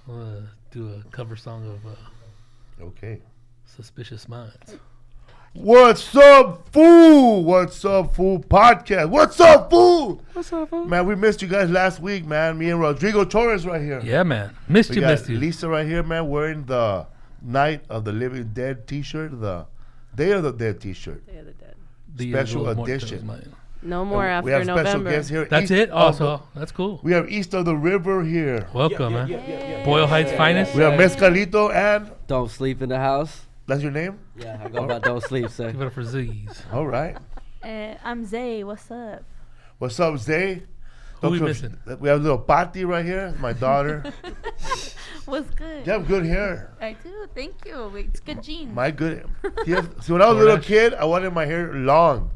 Do a cover song of Okay. Suspicious Minds. What's up, fool? What's up, fool? Podcast. What's up, fool? What's up, fool? Man, we missed you guys last week, man. Me and Rodrigo Torres right here. Yeah, man. Missed you. Lesa right here, man, wearing the Night of the Living Dead t-shirt, the Day of the Dead t-shirt. Day of the Dead. Special edition. No more after we have November. special guests here. That's it? Also, that's cool. We have East of the River here. Welcome, man. Boyle Heights finest. We have Mescalito and... Don't sleep in the house. That's your name? Yeah, I go by don't sleep, sir. Give it up for Z's. All right. I'm Zzay. What's up? What's up, Zzay? Who we missing? We have little Pati right here, my daughter. What's good? You have good hair. I do. Thank you. It's good genes. My good. See, when I was a little kid, I wanted my hair long.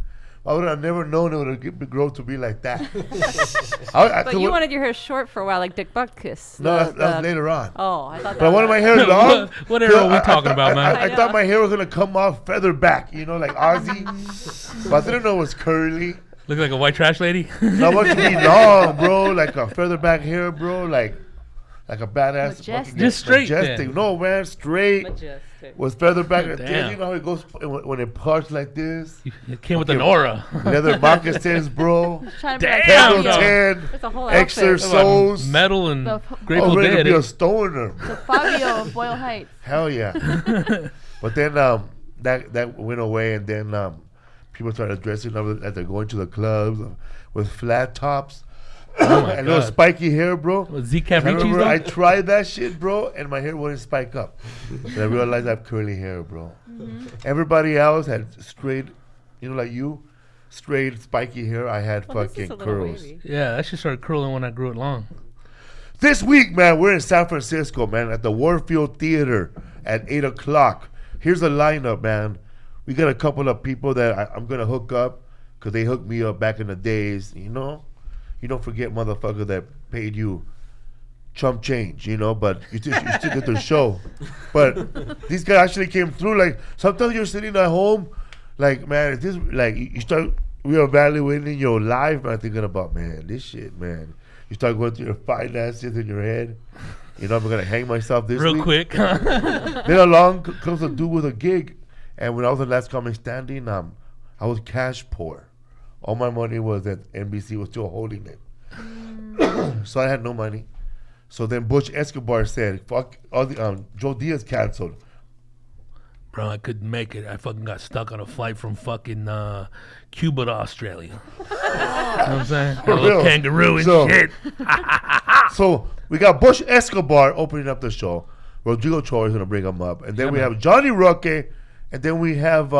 I would have never known it would grow to be like that. But you wanted your hair short for a while, like Dick Butkus. No, that was later on. Oh, I thought that. But I wanted my hair long. What era are we talking about, man? I thought my hair was going to come off feather back, like Ozzy. But I didn't know it was curly. Look like a white trash lady? No, I want it to be long, bro. Like a feather back hair, bro. Like a badass. Majestic. Just straight. Majestic. No, man, straight. Majestic. With feather back. Damn. You know how it goes when it parts like this? It came with an aura. Leather moccasins, bro. Trying to be like Damn, Pedal Fabio. 10. It's a whole Exercise. Metal and The Grateful ready Dead. to be a stoner. The Fabio of Boyle Heights. Hell yeah. But then that went away, and then people started dressing up as they're going to the clubs with flat tops. Oh my and little God. spiky hair, bro. With Z I remember I Capricis, tried that shit, bro, and my hair wouldn't spike up. And I realized I have curly hair, bro. Everybody else had straight, like you, straight spiky hair. I had fucking curls. Yeah, that shit started curling when I grew it long. This week, man, we're in San Francisco, man, at the Warfield Theater at 8 o'clock. Here's the lineup, man. We got a couple of people that I'm going to hook up because they hooked me up back in the days, You don't forget, motherfucker, that paid you chump change, but you still get the show. But these guys actually came through. Like, sometimes you're sitting at home, like, man, is this, like, you start reevaluating your life, man, thinking about, man, this shit, man. You start going through your finances in your head. I'm going to hang myself this Real week. quick. Then along comes a dude with a gig. And when I was the last comic standing, I was cash poor. All my money was that NBC was still holding it. So I had no money. So then Butch Escobar said, fuck, all the Joe Diaz canceled. Bro, I couldn't make it. I fucking got stuck on a flight from fucking Cuba to Australia. You know what I'm saying? A little kangaroo and shit. So we got Butch Escobar opening up the show. Rodrigo Torres is going to bring him up. And then we have Johnny Roque. And then we have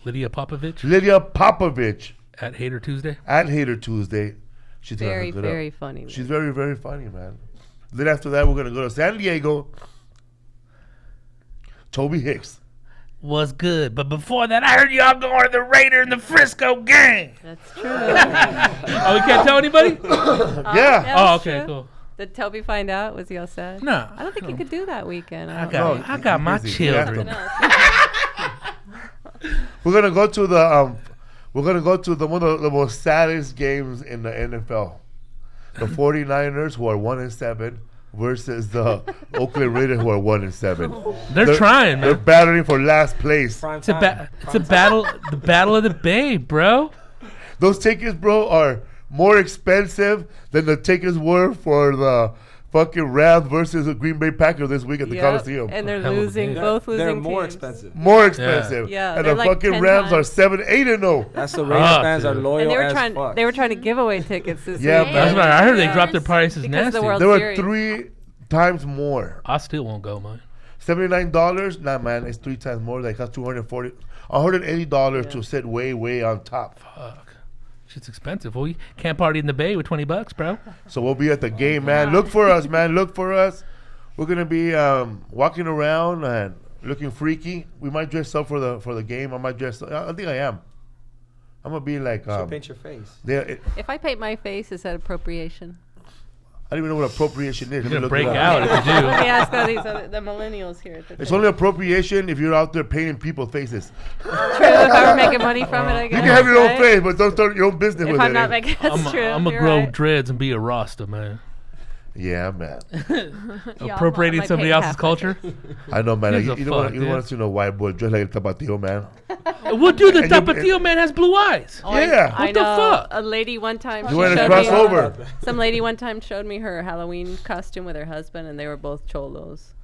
Lydia Popovich at Hater Tuesday. She's Very, very funny. She's very, very funny, man. Then after that, we're going to go to San Diego. Toby Hicks. Was good. But before that, I heard y'all going to the Raider and the Frisco gang. That's true. Oh, we can't tell anybody? Yeah. Oh, okay, cool. Did Toby find out? Was he all sad? No. I don't think he could do that weekend. I got my children. We're gonna go to the one of the most saddest games in the NFL. The 49ers, who are 1-7, versus the Oakland Raiders, who are 1-7. They're trying, man. They're battling for last place. It's a battle. The battle of the Bay, bro. Those tickets, bro, are more expensive than the tickets were for the fucking Rams versus the Green Bay Packers this week at the Coliseum. And they're losing, both losing They're more teams. expensive. More expensive. Yeah, and they're the like fucking 10 Rams are times. 7-8-0. That's the Raiders fans are loyal And as fuck. they were trying to give away tickets this Yeah, week. man. That's right. I heard they dropped their prices Because nasty. the World There were Series. 3 times more. I still won't go, man. $79? Nah, man, it's 3 times more. They cost $180 to sit way, way on top. Fuck. Shit's expensive. Well, you can't party in the Bay with $20, bro. So we'll be at the game, man. Look for us, man. Look for us. We're gonna be walking around and looking freaky. We might dress up for the game. I might dress. I think I am. I'm gonna be like. So paint your face. If I paint my face, is that appropriation? I don't even know what appropriation is. You're gonna break out if you do. Let me ask all these the millennials here. At the It's thing. only appropriation if you're out there painting people's faces. True, if I were making money from it, I You guess. can have your own right? face, but don't start your own business If with I'm it. not making, that's true. I'm gonna you're grow right. dreads and be a Rasta, man. Yeah, man. Appropriating somebody else's culture. I know, man. Gives You a don't fuck, want to see no white boy dressed like a tapatio, man. Well, dude, the And you- Tapatio man has blue eyes. Oh, Yeah. I What the know. fuck? A lady one time. You she want to showed cross me- over? Some lady one time showed me her Halloween costume with her husband, and they were both cholos.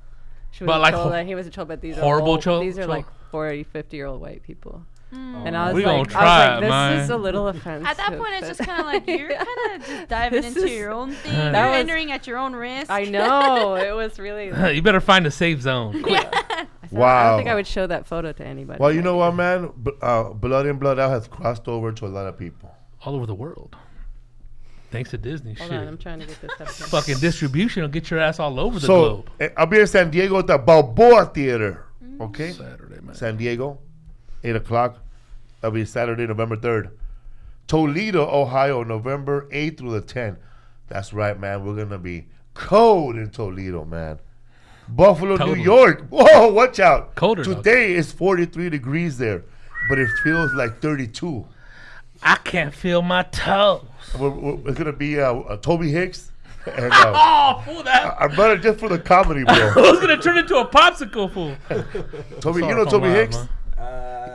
She was But a like chola, he was a cholo, but these horrible are old, These are cholo? like 40, 50-year-old white people. And I was We like, gonna try it, this man. is a little offensive. At that point, it's just kind of like you're kind of just diving This into is- your own thing. That You're was- entering at your own risk. I know. It was really. You better find a safe zone. Quick. I Wow. don't think I would show that photo to anybody. Well, you know what, man? Blood In, Blood Out has crossed over to a lot of people. All over the world. Thanks to Disney. Hold shit. on, I'm trying to get this up. here. Fucking distribution will get your ass all over the So, globe. I'll be in San Diego at the Balboa Theater. Okay? Saturday, man. San Diego, 8 o'clock. That'll be Saturday, November 3rd. Toledo, Ohio, November 8th through the 10th. That's right, man. We're going to be cold in Toledo, man. Buffalo, Totally. New York. Whoa, watch out. Colder, dog. Today is 43 degrees there, but it feels like 32. I can't feel my toes. It's going to be Toby Hicks. And, Oh, fool that. our brother just for the comedy, bro. I was going to turn into a popsicle, fool. Toby, Sorry you know if I'm Toby loud, Hicks? man.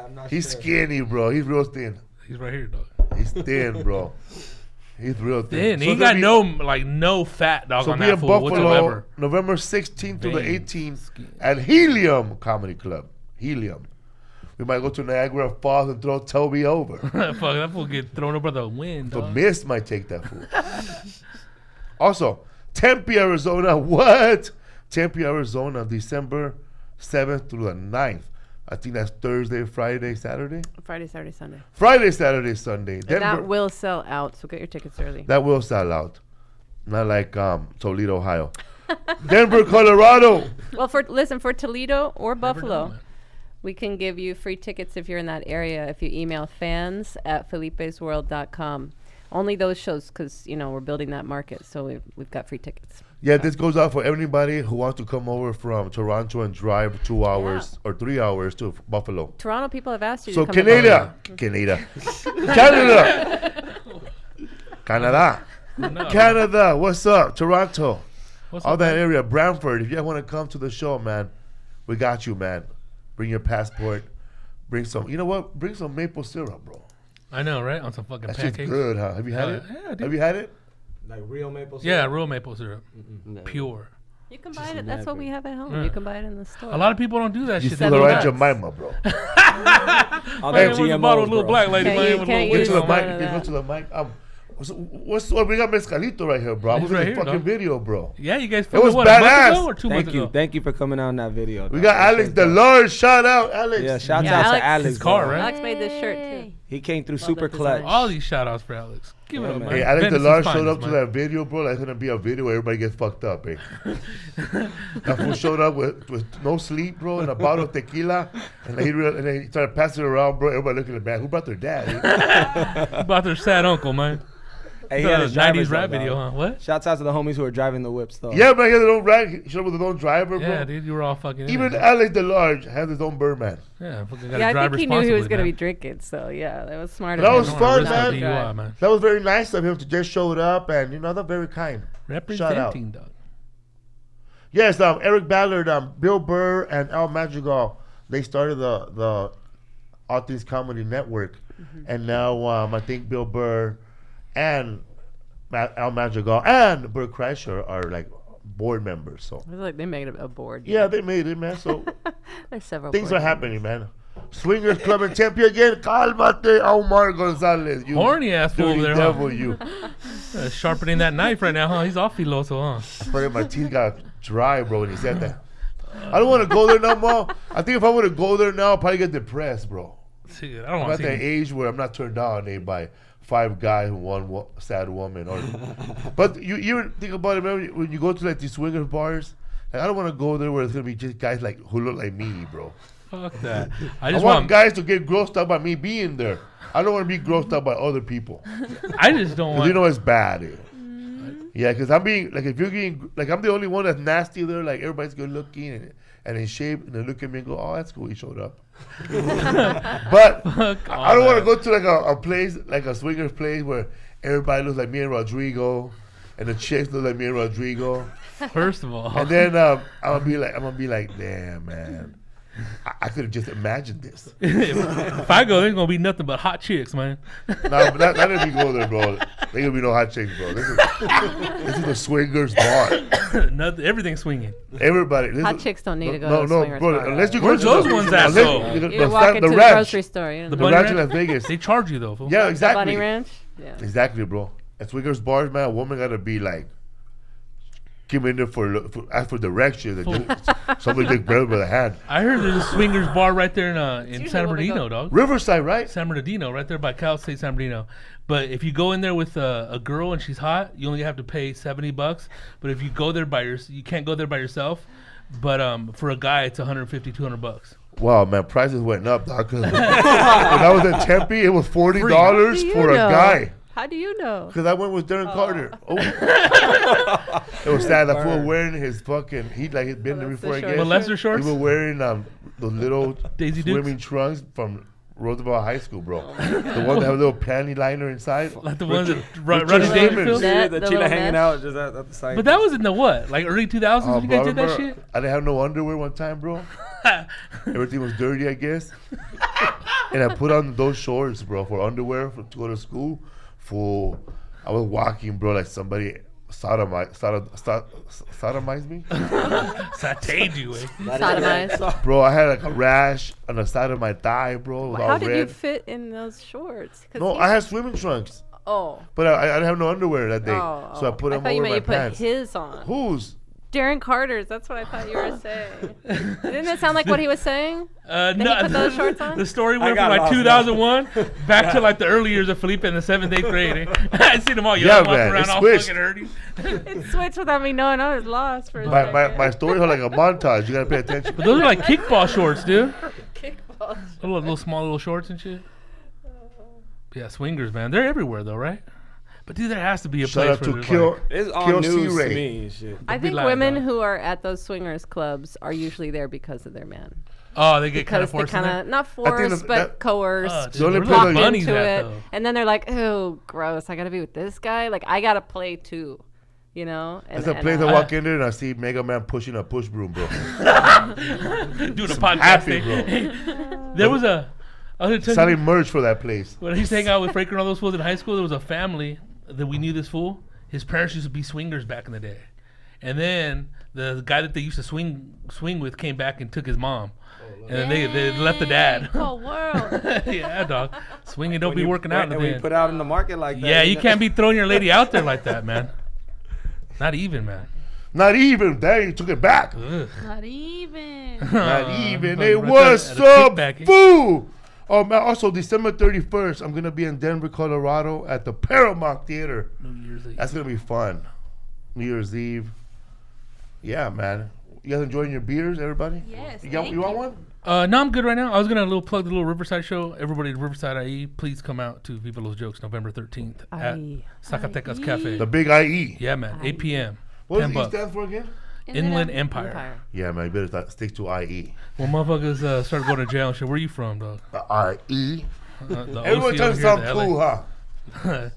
I'm not He's sure. skinny, bro. He's real thin. He's right here, dog. He's thin, bro. He's real thin. Then he So ain't got it'll be- no fat dog So on be that in fool Buffalo, whatsoever. November 16th to the Vein 18th skin. at Helium Comedy Club. Helium. We might go to Niagara Falls and throw Toby over. Fuck, that fool get thrown over the wind, The dog. mist might take that fool. Also, Tempe, Arizona. What? Tempe, Arizona, December 7th through the 9th. I think that's Thursday, Friday, Saturday. Friday, Saturday, Sunday. Friday, Saturday, Sunday. And Denver. that will sell out, so get your tickets early. That will sell out. Not like Toledo, Ohio. Denver, Colorado. Well, for Toledo or Never Buffalo, know, man. we can give you free tickets if you're in that area if you email fans@felipesworld.com. Only those shows because, we're building that market, so we've got free tickets. Yeah, this goes out for everybody who wants to come over from Toronto and drive 2 hours or 3 hours to Buffalo. Toronto people have asked you So to come Canada. Canada. Canada. No. Canada. What's up? Toronto. What's All up, that man? area. Brantford. If you want to come to the show, man, we got you, man. Bring your passport. Bring some. You know what? Bring some maple syrup, bro. I know, right? On some fucking That shit's pancakes. good, huh? Have you had Yeah, it? yeah, dude. Have you had it? Like real maple syrup? Yeah, real maple syrup. No. Pure. You can buy it. That's what we have at home. Yeah. You can buy it in the store. A lot of people don't do that You shit. feel They the do right that. Jemima, bro. All Hey, that where's the bottle with GMOs, little bro. black lady Can't playing you- with can't little Get use to the some mic. of Get that. to the mic. What's we got Mescalito right here, bro. I He's was in right the here, fucking dog. video, bro. Yeah, you guys was filmed what, a badass. month ago or 2 months Thank you. ago? Thank you for coming out in that video. We dog. got That's Alex so the dope. Lord. Shout out, Alex. Yeah, shout Yeah, out Alex. to Alex. His car, bro. right? Alex made this shirt too. He came through Love super that clutch. design. All these shout outs for Alex. Give Yeah, it up, man. man. Hey, Alex the Venice's Lord showed finest, up to man. that video, bro. That's gonna be a video where everybody gets fucked up, eh? That fool showed up with no sleep, bro, and a bottle of tequila, and then he started passing it around, bro. Everybody looking at the back. Who brought their dad? Eh? About their sad uncle, man. Hey, he had his 90s driver's rap though, video, dog. huh? What? Shouts out to the homies who are driving the whips, though. Yeah, man. He had his own ride. He showed up with his own driver, bro. Yeah, dude, you were all fucking in Even it. Alex the Large has his own Birdman. Yeah, fucking gotta Yeah, I drive think he knew he was responsibly, going to be man. drinking, so yeah, that was smart. That of him. was You don't wanna fun, risk man. the DUI, man. That was very nice of him to just show up, and that's very kind. Representing, dog. Yes, Eric Ballard, Bill Burr, and Al Madrigal. They started the All Things Comedy Network, and now I think Bill Burr and Al Madrigal and Burt Kreischer are like board members. So I feel like they made a board. yeah, they made it, man. So There's several. things board are happening, man. Swingers Club in Tempe again. Calmate, Omar Gonzalez. You Horny ass fool dirty over there, huh? devil, you. Sharpening that knife right now, huh? He's off filoso, huh? I feel like my teeth got dry, bro, when he said that. I don't want to go there no more. I think if I were to go there now, I'd probably get depressed, bro. Dude, I don't I'm want at to that see age where I'm not turned on by 5 guys and one sad woman. But you think about it, man, when you go to like these swingers bars, like, I don't want to go there where it's gonna be just guys like who look like me, bro. fuck that. I I just want want guys to get grossed out by me being there. I don't want to be grossed out by other people. I just don't 'Cause want. you know it's bad. Yeah, because I'm being like, if you're getting like, I'm the only one that's nasty there. Like everybody's good looking and in shape, and they look at me and go, "Oh, that's cool. He showed up." But Fuck all I don't want to that. go to like a place, like a swingers place where everybody looks like me and Rodrigo, and the chicks look like me and Rodrigo. First of all. And then I'm gonna be like, damn, man. I could have just imagined this. If I go, there's gonna be nothing but hot chicks, man. Nah, but not if you go there, bro. There gonna be no hot chicks, bro. This is the swingers bar. Nothing, everything's swinging. Everybody. Hot chicks don't need to go to a swingers bro. bar. Unless you go Where's to those the, ones at, unless though? You walk into the grocery store. You know, The The Bunny ranch in Ranch? Las Vegas. They charge you though. Fool. Yeah, exactly. Bunny Ranch. Yeah. Exactly, bro. At swingers bars, man, a woman gotta be like, give me in there ask for directions. And just, somebody take bread with a hand. I heard there's a swingers bar right there in usually San when we Bernardino, go- dog. Riverside, right? San Bernardino, right there by Cal State San Bernardino. But if you go in there with a girl and she's hot, you only have to pay $70. But if you go there you can't go there by yourself. But for a guy, it's $150, $200. Wow, man, prices went up, dog. 'Cause when I was in Tempe, it was $40 How do you for a know? guy. How do you know? Because I went with Darren Carter. Oh. It was sad. That fool wearing his fucking, he'd like he'd been there that's the before I shorts. guess. Molester He shorts? was wearing the little Daisy Dukes? swimming trunks from Roosevelt High School, bro. The one that have a little panty liner inside. Like the ones that Richard Roddy Simmons. Dangerfield? Net, the the cheetah little hanging mesh. out just at the side. But that was in the what? Like early 2000s when you Bro, guys did that remember, shit? I didn't have no underwear one time, bro. Everything was dirty, I guess. And I put on those shorts, bro, for underwear to go to school. I was walking, bro, like somebody sodomized me. Sauteed you, eh? Sodomized. Bro, I had like a rash on the side of my thigh, bro. It was How all did red. you fit in those shorts? 'Cause No, he's- I had swimming trunks, Oh. but I didn't have no underwear that day, Oh, so I put I them thought you over meant my you put pants. his on. Whose? Darren Carter's. That's what I thought you were saying. Didn't it sound like what he was saying? No, he put those shorts on? The story went got from like lost, 2001 back to like the early years of Felipe in the 7th, 8th grade. Eh? I seen them all young, Yeah, walking man, around it all switched. fucking hurting. It switched without me knowing. I was lost for a My second. stories are like a montage. You gotta pay attention. But those are like kickball shorts, dude. Kickball. Little small little shorts and shit. Yeah, swingers, man. They're everywhere though, right? But dude, there has to be a Shout place out for to there's Kill. like, It's all Kill news C-Ray. to me and shit. I Don't be think lying, women dog. who are at those swingers clubs are usually there because of their man. oh, they get kind of Because they forced in kind there. of not think forced, but Oh, coerced. dude, The only where place the I- bunnies into at, it, though? and then they're like, "Oh, gross! I gotta be with this guy. Like, I gotta play too." You know, That's a place I walk in there and I see Mega Man pushing a push broom, bro. Doing a podcast. happy, thing. There was a. I was gonna tell you, Selling merch for that place. when I used to hang out with Fraker and all those fools in high school, there was a family that we knew this fool. His parents used to be swingers back in the day. And then the guy that they used to swing with came back and took his mom. And then they left the dad. Cold world. Yeah, dog. Swinging don't When be you- working out in the when you day. put out in the market like that. Yeah, you can't be throwing your lady out there like that, man. Not even, man. Not even. Dang, you took it back. Ugh. Not even. Not even. fucking Hey, right what's there at a up, kickback, eh? fool? Oh, man. Also, December 31st, I'm going to be in Denver, Colorado at the Paramount Theater. New Year's Eve. That's going to be fun. New Year's Eve. Yeah, man. You guys enjoying your beers, everybody? Yes, You thank want you. one? No, I'm good right now. I was gonna plug the little Riverside show. Everybody at Riverside IE, please come out to Viva Los Jokes November 13th at IE. Zacatecas IE. Cafe. The big IE. Yeah, man. 8 p.m. What 10 does E bucks. stand for again? Inland Empire. Empire. Yeah, man. You better stick to IE. Well, motherfuckers started going to jail and shit. Where you from, dog? IE. The Everyone OC tries over to here, sound the cool, LA. huh?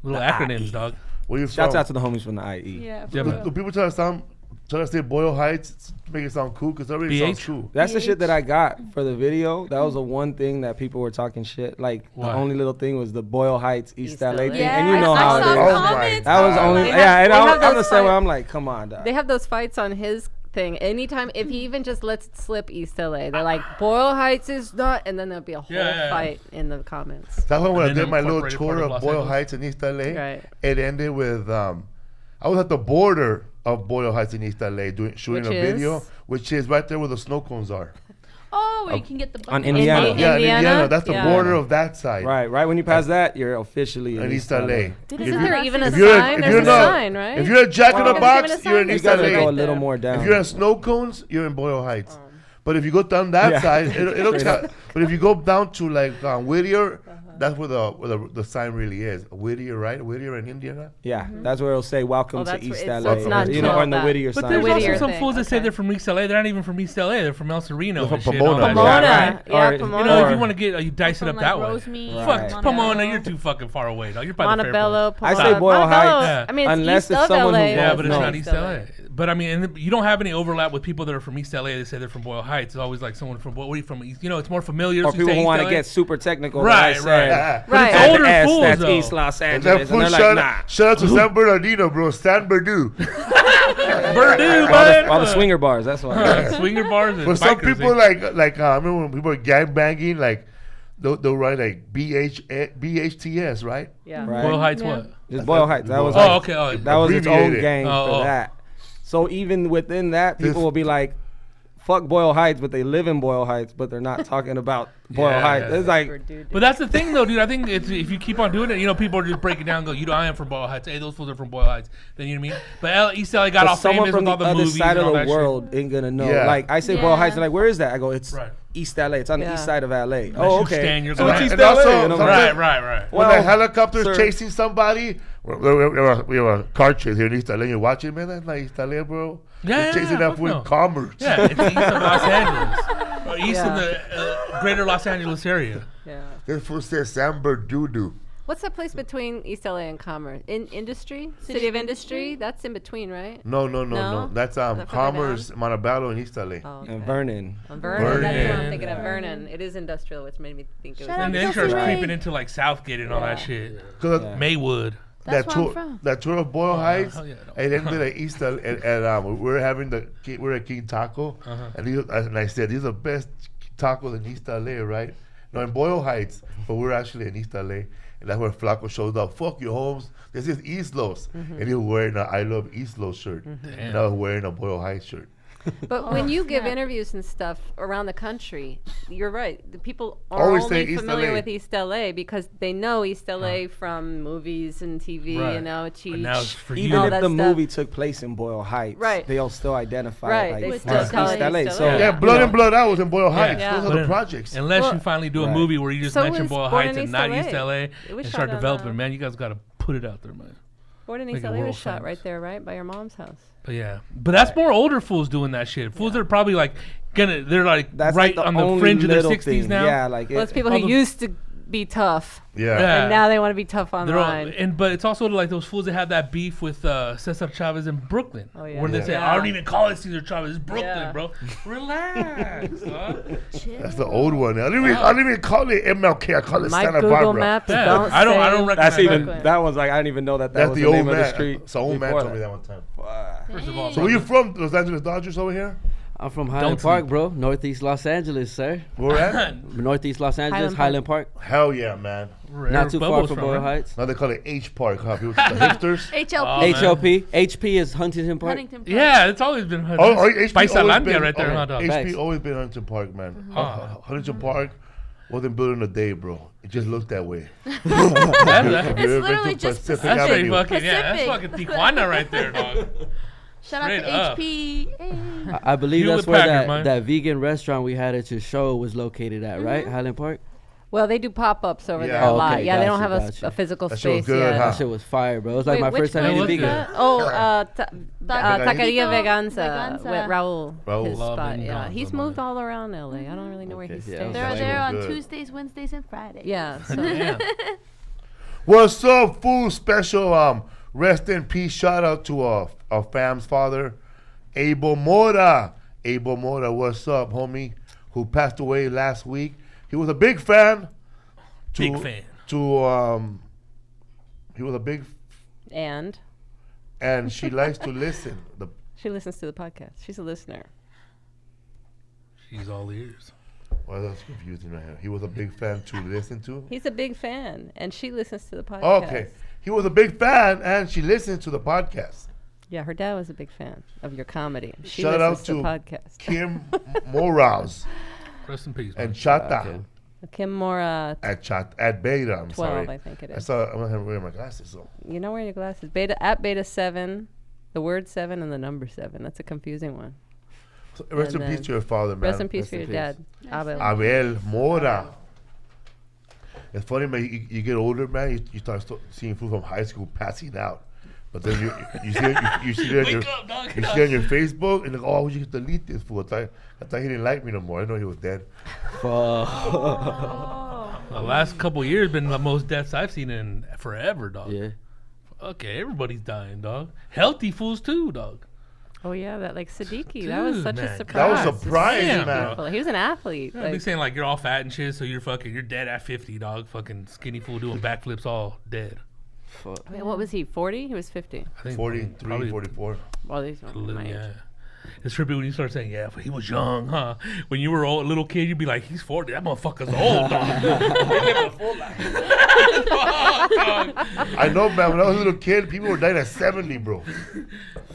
Little acronyms, dog. Where you Shouts from? out to the homies from the IE. Yeah. Yeah, Do, man. do people try to say Boyle Heights to make it sound cool? Because that already sounds BH? cool. That's the shit that I got for the video. That was the one thing that people were talking shit. Like Why? the only little thing was the Boyle Heights East East LA LA. thing, Yeah, and you know I how saw it is. Oh my comments. That was only They yeah. have- And they have I'm the those same way. fight- I'm like, come on, dog. They have those fights on his thing. Anytime, if he even just lets it slip East LA, they're like, Boyle Heights is not, and then there'll be a whole Yeah. fight in the comments. That's why when I And then did my little incorporated tour part of of Los Boyle Angeles. Heights in East LA, Right. it ended with I was at the border of Boyle Heights in East LA shooting Which a is? video, which is right there where the snow cones are. Oh, where you can get the On bucket. Indiana. In Yeah, in Indiana? Indiana. That's the Yeah. border of that side. Right when you pass that, you're officially In East LA. Didn't Isn't that there not even say a If you're sign? if There's you're a not- sign, right? If you're a Jack in the Well, Box, given a you're in sign, East there's gotta a LA. go a right little there. more down. If you're in snow cones, you're in Boyle Heights. But if you go down that Yeah. side, it'll Straight but if you go down to like Whittier, that's where the sign really is. Whittier, right? Whittier in Indiana. Yeah, that's where it'll say "Welcome to that's East where- LA." so it's not you know, or in the that. Whittier But sign. there's Whittier also some thing, fools that say okay. they're from East LA. They're not even from East LA. They're from El Sereno. They're and from shit, all Pomona. that Pomona. shit, right? Yeah, Or- You Pomona. know, if Or- you want to get, you dice it From up like that way. Rosemead, Right. Fuck, Montebello. Pomona, you're too fucking far away, dog. You're by the Montebello, Fairport. I say Pomona. Boyle Montebello, Heights, Yeah. I mean, it's unless east it's of someone who LA. goes Yeah, but it's No. not East LA. But I mean, and you don't have any overlap with people that are from East LA. They say they're from Boyle Heights. It's always like someone from what are you from East? You know, it's more familiar. Or so you people say who East want to LA. get super technical. Right, that I said, Yeah. Right. add the older S, fools, that's though. East Los And Angeles. that And fool they're shout, like, nah. shout out to San Bernardino, bro. San Bernardino. Purdue, All the swinger bars, that's why. Swinger bars. And For some bikers, people, eh? I remember when people were gang banging, like they'll write like BHTS, right? Yeah. Right. Boyle Heights, Yeah. what? Just Boyle Heights. That was Oh, like, okay. Oh, that was its own Abbreviated. gang Oh, for oh. that. So even within that, people This- will be like, fuck Boyle Heights, but they live in Boyle Heights, but they're not talking about Boyle Yeah. Heights. It's like, But that's the thing, though, dude. I think it's, if you keep on doing it, you know, people are just breaking down and go, you know, I am from Boyle Heights. Hey, those fools are from Boyle Heights. Then you know what I mean? But East LA got but all someone famous from with the all the other movies side and of all the that world ain't gonna know. Yeah. Like I say Yeah. Boyle Heights, they're like, where is that? I go, it's Right. East LA. It's on the Yeah. east side of LA. you Oh, okay. stand your So ground. it's East And LA. also, And I'm sometimes- like, Right, right. When Well, the helicopter's sir. chasing somebody, we have a car chase here in East LA. You watch it, man? That's not East LA, bro. Yeah, They're chasing that fuck with no. Commerce. Yeah, it's east of Los Angeles. Or east Yeah. of the greater Los Angeles area. Yeah. This fool says San Bernardino. What's that place between East LA and Commerce? In Industry? City City of of Industry? Industry? That's in between, right? No. No? That's that further Commerce, Montebello, and East LA. Oh, And okay. Vernon. Vernon. That's what Vernon. I'm thinking of. Vernon. It is industrial, which made me think it was. Shout out And to then it starts Zzay. creeping into like Southgate and all that Yeah. shit. Cause Yeah. Maywood. That's that where I'm tour, from. that tour of Boyle Heights, hell yeah, no. and then to the East LA, and we're having we're at King Taco, and I said these are the best tacos in East LA, right? No, in Boyle Heights, but we're actually in East LA. And that's where Flaco shows up. Fuck you, Holmes. This is East Los. And he was wearing a I Love East Los shirt. And I was wearing a Boyle Heights shirt. But when you give snap. interviews and stuff around the country, you're right. The people are Always say only East familiar LA. with East LA because they know East LA from movies and TV, Right. you know, But Cheech. now it's for you. Even all if that the stuff. movie took place in Boyle Heights, Right. they'll still identify Right, it like they East still call it LA. East So LA. Yeah, Blood You and Blood Out was in Boyle Heights. Yeah. Those are But the projects. Unless Well, you finally do a Right. movie where you just so mention was Boyle Born Heights in and East not LA. East LA It was and shot start on, developing, man, you guys got to put it out there, man. Born in Make East it LA world was shot famous. right there, right by your mom's house. But yeah, but that's more older fools doing that shit. Fools that are probably like they're like that's right like on the only fringe of their little 60s thing. now. Yeah, like Well, it's people all who the- used to be tough, Yeah. Yeah. and now they want to be tough They're all, online. but it's also like those fools that have that beef with Cesar Chavez in Brooklyn, Oh, yeah. where they say, Yeah. "I don't even call it Cesar Chavez, it's Brooklyn, Yeah. bro." Relax, dog. That's the old one. I don't even call it MLK. I call it My Santa Google Barbara. Maps Yeah, don't I don't say recognize That's even Brooklyn. that was like I didn't even know that That's was the the old name man. of the street. So old man before told me that. that one time. Wow. First of all, So where you from? Los Angeles Dodgers over here? I'm from Highland Don't Park, sleep. bro. Northeast Los Angeles, sir. Where at? Northeast Los Angeles, Highland Highland Park. Hell yeah, man. Not too far Bubbles from Boyle right? Heights. Now they call it H Park, huh? People, the hipsters. HLP. Oh, man. HLP. HP is Huntington Park. Huntington Park. Yeah, it's always been HP always Paisalandia been- right there, huh, dog? HP Facts. always been Huntington Park, man. Oh. Huntington Park wasn't built in a day, bro. It just looked that way. That's Have you ever been literally to just Pacific pretty Avenue? fucking that's Pacific. fucking Tijuana right there, dog. Shout out Straight to up. HP. Hey. I believe Hewlett that's where Packard, man. that vegan restaurant we had at your show was located at, right? Highland Park. Well, they do pop-ups over Yeah. there a Oh, lot. okay, Yeah, they don't gotcha, have gotcha. a physical That shit was space good, yet. huh? That shit was fire, bro. It was like Wait, my which first time place eating was vegan. that? Oh, Taqueria Taqueria Veganza Veganza. with Raul. Raul. His Love spot. Veganza, Yeah, he's man. moved all around LA. I don't really know where Okay, he yeah, stays. I They're was there on good. Tuesdays, Wednesdays, and Fridays. Yeah. So Yeah. What's up, fool? Special rest in peace shout out to our fam's father, Abel Mora. Abel Mora, what's up, homie? Who passed away last week. He was a big fan. Big fan. He was a big, and and she likes to listen. she listens to the podcast. She's a listener. She's all ears. Well, that's confusing right here. He was a big fan to listen to. He's a big fan, and she listens to the podcast. Okay, he was a big fan, and she listened to the podcast. Yeah, her dad was a big fan of your comedy. She Shout out listens to the to podcast. Kim Moraz Rest in peace, man. and Chata Okay. Kim Mora, at Beta. I'm 12, sorry. I think it I is. saw. I'm gonna wear my glasses. So You know where your glasses? Beta 7, the word 7 and the number 7. That's a confusing one. rest in And peace then to your father, man. Rest in peace Rest for in your peace. dad, Abel. Abel Mora. It's funny, man. You get older, man. You start seeing food from high school passing out. But then you see it on your Facebook and like, oh, we should delete this fool. I thought he didn't like me no more. I know he was dead. The last couple years been the most deaths I've seen in forever, dog. Yeah. Okay, everybody's dying, dog. Healthy fools too, dog. Oh yeah, that like Siddiqui. Dude, that was such man. a surprise. That was a surprise, Damn, man. bro. He was an athlete. Yeah, be saying like you're all fat and shit, so you're dead at 50, dog. Fucking skinny fool doing backflips, all dead. Fuck. Wait, what was he? 40? He was 50. I think 43, probably 44. Well, he's my age. Yeah. It's trippy when you start saying, yeah, but he was young, huh? When you were a little kid, you'd be like, he's 40. That motherfucker's old, dog. He lived a full life. Fuck, dog. I know, man. When I was a little kid, people were dying at 70, bro.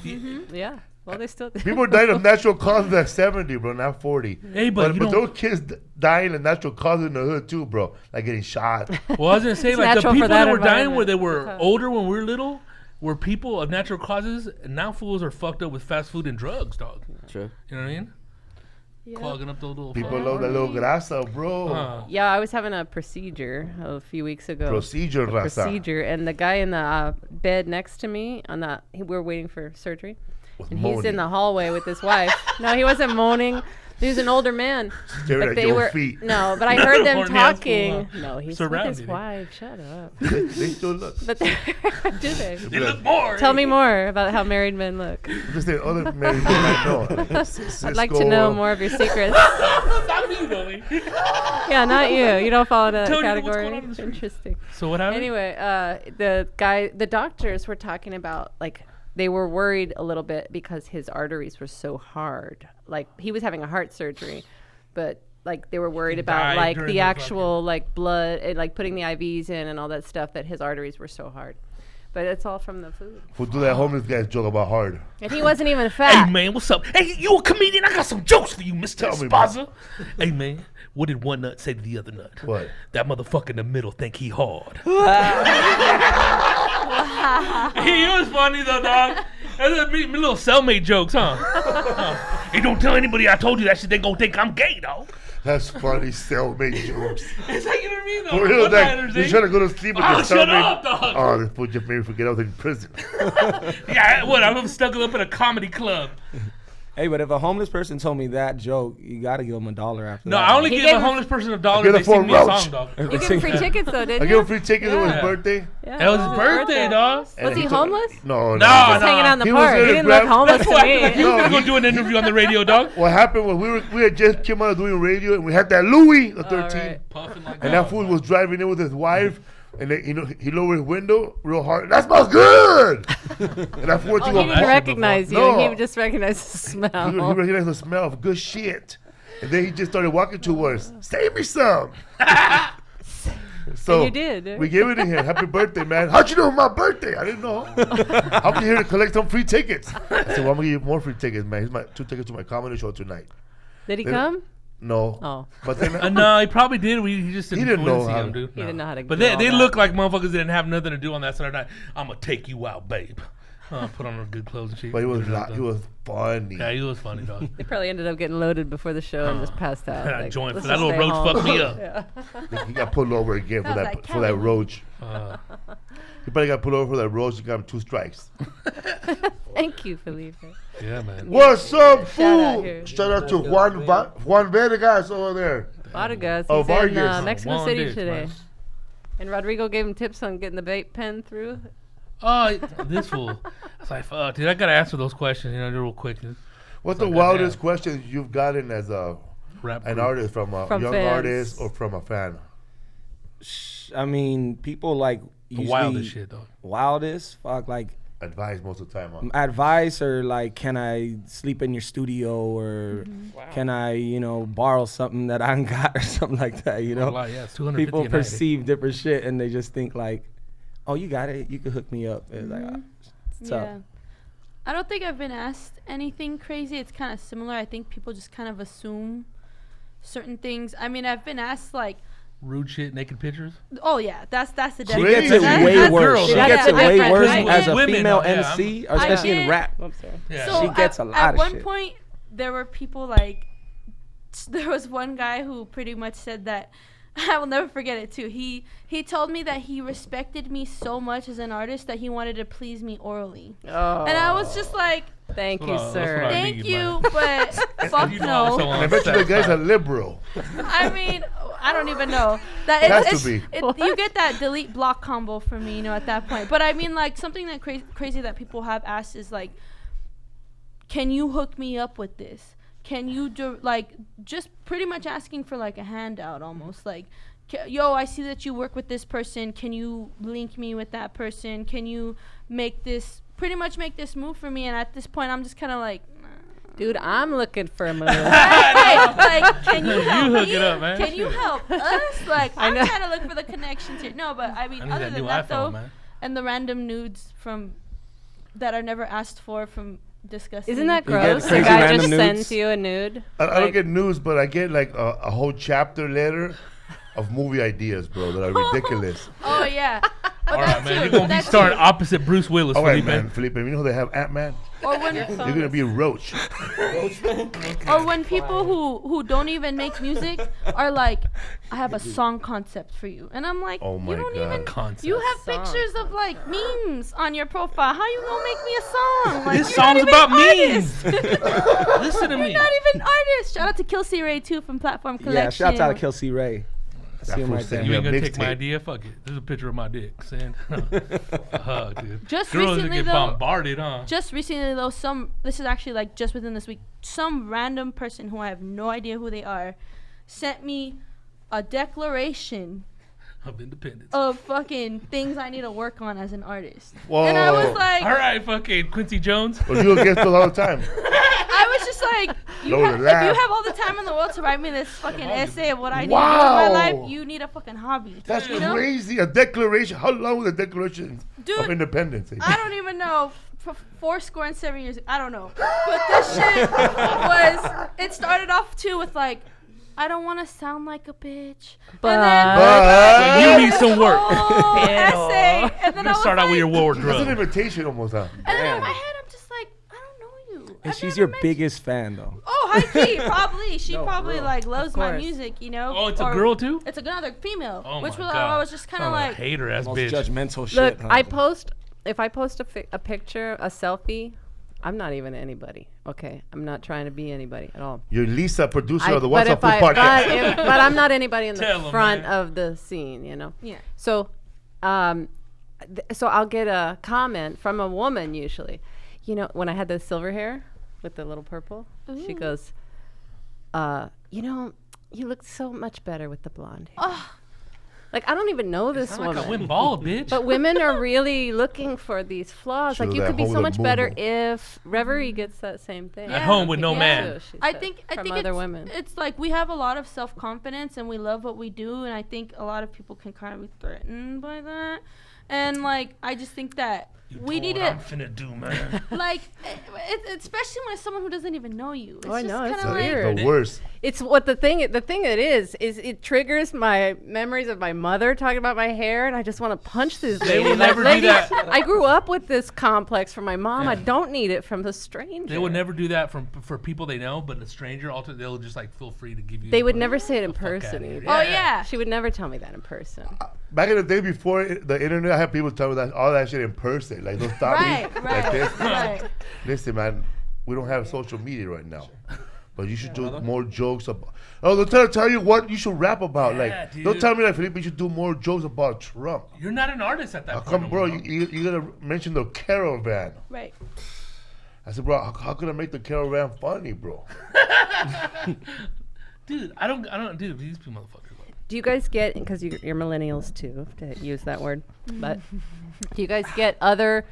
Yeah. Well, they still. People were dying of natural causes at 70, bro, not 40. Hey, but you but know, those kids dying of natural causes in the hood too, bro. Like getting shot. well, I was gonna say It's like the natural for people that that were dying where environment. they were It's tough. older when we were little were people of natural causes, and now fools are fucked up with fast food and drugs, dog. True. You know what I mean? Yeah. Clogging up those little. People love that little grasa, bro. Yeah, I was having a procedure a few weeks ago. Procedure, raza. Procedure, and the guy in the bed next to me we were waiting for surgery, and he's in the hallway with his wife. No, he wasn't moaning. He was an older man. Staring at your feet. No, but I heard them Horny ass talking. fool, No, he's with surrounded his it. wife. Shut up. They still look. But do they? They look more. Tell me more about how married men look. Just the other married men I know. I'd like to know more of your secrets. Not me, Billy. Yeah, not you. You don't fall into that Tony, what's going category. on in the street? Interesting. So what happened? Anyway, the doctors were talking about like they were worried a little bit because his arteries were so hard. Like he was having a heart surgery, but like they were worried about died like during the the actual like blood and like putting the IVs in and all that stuff that his arteries were so hard. But it's all from the food. Who do that homeless guy's joke about hard? And he wasn't even Hey fat. man, what's up? Hey, you a comedian? I got some jokes for you, Mr. Tell me, Esparza. Hey man, what did one nut say to the other nut? What? That motherfucker in the middle think he hard. He was funny though, dog. That's me little cellmate jokes, huh? Hey, don't tell anybody I told you that shit. They gonna think I'm gay, dog. That's funny cellmate jokes. It's like, you know what I mean? For real, like, you're trying to go to sleep with your Oh, shut cellmate. up, dog. Oh, this fool just made me forget I was in prison. Yeah, what? I'm stuck up in a comedy club. Hey, but if a homeless person told me that joke, you gotta give them $1 after No, that. I only He give gave a him- homeless person $1 give if they it for sing me a Roach. song, dog. You gave him free tickets though, didn't I you? gave him free tickets on Yeah. his birthday. Yeah, That was his birthday, dog. Was he homeless? No, No, Just no. hanging out in the He was park. He gonna didn't look grab- homeless That's to why me. he was gonna go do an interview on the radio, dog. What happened was we had just came out of doing radio and we had that Louis, the 13. right. Puffing like And that fool was driving in with his wife, and they, he lowered his window real hard. That smells good. And that fool Oh, he to didn't a recognize you. No. He just recognized the smell. He recognized the smell of good shit. And then he just started walking towards us. Save me some. So You did. we gave it to him. Happy birthday, man. How'd you know it was my birthday? I didn't know. I'm here to collect some free tickets. I said, well, I'm going to give you more free tickets, man. Here's my 2 tickets to my comedy show tonight. Did he Then- come? No. Oh. But then No, he probably did. He just didn't, He didn't we know see how him, to- dude. He didn't know how to But do they all they that. look like motherfuckers that didn't have nothing to do on that Saturday night. I'm gonna take you out, babe. Put on good clothes and shit. but he was funny. Yeah, he was funny, dog. They probably ended up getting loaded before the show and just passed out. That Like, joint, let's that just little stay roach home. fucked me up. Yeah. He got pulled over again for Sounds that like for that Kelly. roach. Uh, He probably got pulled over for that roach. He got him 2 strikes. Thank you, Felipe. yeah, man. What's up, Shout out fool? here. Shout out to Juan Venegas over there. Vargas. Oh, He's in Vargas. Mexico Juan City Diaz, today. man. And Rodrigo gave him tips on getting the vape pen through. Oh, this fool. I was like, fuck, dude, I gotta answer those questions, real quick. What's So the goddamn. wildest questions you've gotten as an Rap group. artist from a From young fans. artist or from a fan? I mean, people like The usually wildest shit, dog. wildest, fuck, like Advice most of the time. Huh? advice or like, can I sleep in your studio or can I, borrow something that I ain't got or something like that, you know? Well, yeah, it's 250 People a night, eh? perceive different shit and they just think like, oh, you got it, you can hook me up. It's like, it's tough. Yeah. I don't think I've been asked anything crazy. It's kind of similar. I think people just kind of assume certain things. I mean, I've been asked like, Rude shit, naked pictures. oh yeah, that's the She difference. gets it That's- way that's- worse. girls, She though. gets That's it the way difference. worse I as a get- Women, female though, yeah, MC, I especially in get- rap. Oops, sorry. Yeah. So She gets a lot at of one shit. point, there were people like, there was one guy who pretty much said that I will never forget it too. He told me that he respected me so much as an artist that he wanted to please me orally. Oh. And I was just like, Thank you, That's what sir. I thank need, you, man. but fuck You know I'm so no. on And I bet you the guy's a liberal. I mean, I don't even know. That Has to be. You get that delete block combo from me, at that point. But I mean, like, something that crazy that people have asked is like, can you hook me up with this? Can you do, like, just pretty much asking for like a handout almost, like, yo, I see that you work with this person. Can you link me with that person? Can you pretty much make this move for me? And at this point, I'm just kind of like, Dude, I'm looking for a move. right, like, can you help hook me? it up, man. Can you help us? Like, I I'm know. trying to look for the connections here. No, but I mean, I need other that than new that, iPhone, though, man. and the random nudes that are never asked from disgusting. Isn't that You get gross? A crazy guy random just nudes? sends you a nude. I don't Like- get news, but I get like a whole chapter letter of movie ideas, bro, that are ridiculous. Oh yeah. But All right, that man. too, You're gonna be that starring too. opposite Bruce Willis, All right, Felipe. man, Felipe. You know they have Ant-Man. Or when You're gonna be a roach. or when people who don't even make music are like, I have a song concept for you, and I'm like, Oh my you don't God. even. Concept. You have Song. pictures of like memes on your profile. How you gonna make me a song? Like, This you're not song's even about artist. memes. Listen to me. You're not even artist. Shout out to Zzay Ray too from Platform Collection. Yeah, shout out to Kelsey Ray. I see That him fool right said there. You ain't Yeah, gonna take my mixtape. idea? Fuck it. There's a picture of my dick. Send a hug, dude. Just Girls recently, get though- bombarded, huh? Just recently though, this is actually like just within this week, some random person who I have no idea who they are sent me a declaration Of independence. of fucking things I need to work on as an artist. Whoa. And I was like, All right, fucking Quincy Jones. But you get those all the time. I was just like, Lower if you laugh. have all the time in the world to write me this fucking essay of what I need to do in my Wow. life, you need a fucking hobby. That's you know? crazy. A declaration. How long was the Declaration Dude, of Independence? I don't even know. 7 years. I don't know. But this shit was. It started off too with like, I don't want to sound like a bitch. But- and then But You need some work. whole Pero. essay, and You're then I gonna was start out with your like- war that's an drug. invitation almost, huh? And then in Damn. my head, I'm just like, I don't know you. And I've she's never your met biggest fan, though. Oh, high key, probably. She No, probably for real. like loves my course. music, you know. Oh, it's a Or girl too? It's another female, Oh which my was God. I was just kind of Sound like, hater ass Most bitch. judgmental Look, shit. huh? if I post a picture, a selfie, I'm not even anybody. Okay, I'm not trying to be anybody at all. You're Lisa, producer I- of the but What's Up if Food I- podcast. but I'm not anybody in Tell the 'em, front man. of the scene, you know. yeah. So, so I'll get a comment from a woman usually. You know, when I had the silver hair with the little purple, she Ooh. goes, you know, you look so much better with the blonde hair. Oh, Like, I don't even know this Sound like woman. I went bald, bitch. But women are really looking for these flaws. Show Like, you that could be so whole much better moo-moo. if Reverie gets that same thing. At Yeah. home with no Yeah. man. She I said, think from other it's, women. it's like we have a lot of self confidence and we love what we do, and I think a lot of people can kind of be threatened by that. And like, I just think that we need What I'm to finna do, man. like, especially when it's someone who doesn't even know you. It's Oh, I just know, it's kinda like, weird. The worst. It's what the thing it is it triggers my memories of my mother talking about my hair, and I just want to punch this They lady. will Like, never do lady, that. I grew up with this complex from my mom. I Yeah. don't need it from a stranger. They would never do that for people they know, but a stranger, they'll just like feel free to give you. They would the- never say it in the fuck person outta here. either. oh yeah. She would never tell me that in person. Back in the day before the internet, I had people tell me that all that shit in person. Like, don't stop Right, me right, like this. right. Listen, man, we don't have social media right now. But you should do more jokes about. Oh, they'll tell you what you should rap about. Yeah, Like, dude. don't tell me that Felipe you should do more jokes about Trump. You're not an artist at that How point. come, bro? no more, You gotta mention the caravan. Right. I said, bro, how can I make the caravan funny, bro? Dude, I don't, dude, these people motherfuckers. Like, Do you guys get, because you're millennials too, to use that word, but do you guys get other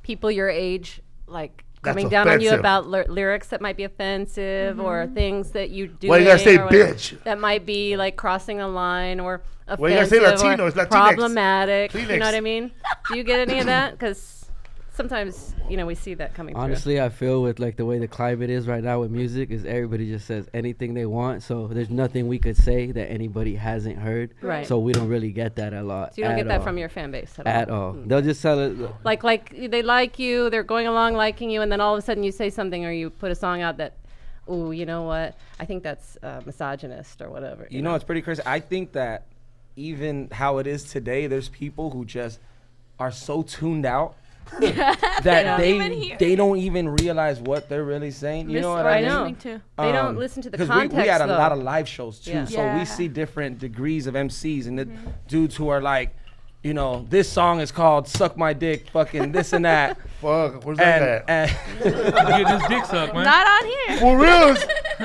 people your age, like, That's coming down on you offensive. about lyrics that might be offensive or things that you do? Why you gotta say bitch? That might be like crossing a line or offensive Why you gotta say Latino? or It's Latinx. problematic. You Kleenex. know what I mean? Do you get any of that? Because sometimes, we see that coming Honestly, I feel with like the way the climate is right now with music is everybody just says anything they want. So there's nothing we could say that anybody hasn't heard. Right. So we don't really get that a lot. through. So you don't get that all. from your fan base At all. They'll just tell it. Like they like you, they're going along liking you, and then all of a sudden you say something or you put a song out that ooh, you know what? I think that's misogynist or whatever. You know, it's pretty crazy. I think that even how it is today, there's people who just are so tuned out that they don't even realize what they're really saying. You know what I mean? They don't listen to the 'cause context. we had a lot of live shows too, Yeah. so we see different degrees of MCs and the dudes who are like, you know, this song is called "Suck My Dick," fucking this and that. Fuck, where's that at? Get his dick sucked, man. Not on here. For real,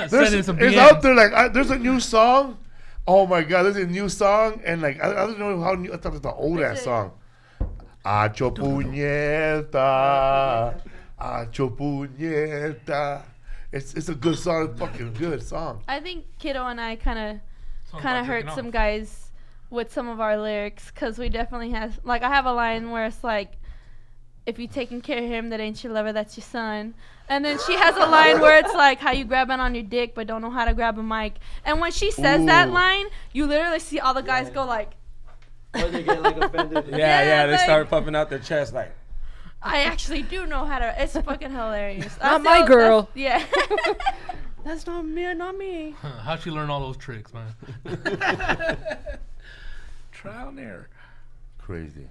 Send in some it's DMs. out there. Like, there's a new song. Oh my god, there's a new song, and like I don't know how new. I thought it was the old ass song. Acho puñeta, acho puñeta. It's a good song, fucking good song. I think Kiddo and I kind Song of about hurt jerking some off. guys with some of our lyrics, because we definitely have, like, I have a line where it's like, if you taking care of him, that ain't your lover, that's your son. And then she has a line where it's like, how you grabbing on your dick but don't know how to grab a mic. And when she says that Ooh. line, you literally see all the guys go like, Or they get like offended. Yeah, they like- start puffing out their chest like. I actually do know how to. It's fucking hilarious. Not my girl. Yeah. That's not me, not me. How'd she learn all those tricks, man? Trial and error. Crazy.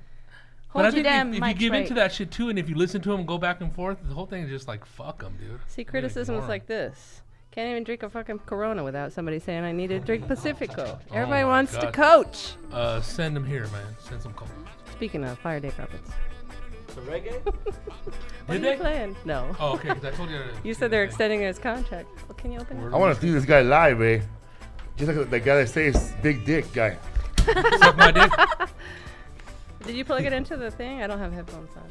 But I Hold your think damn if you mic give into straight. that shit too, and if you listen to them and go back and forth, the whole thing is just like, fuck them, dude. See, criticism is like this. Can't even drink a fucking Corona without somebody saying I need to drink Pacifico. Everybody my wants to God. coach. Send them here, man. Send some calls. Speaking of Fire Day Roberts. The reggae? What Did are you they? playing? No. Oh, okay, because I told you. You said they're extending his contract. Well, can you open it? I want to see this guy live, eh? Just like the guy that says big dick guy. Suck my dick. Did you plug it into the thing? I don't have headphones on.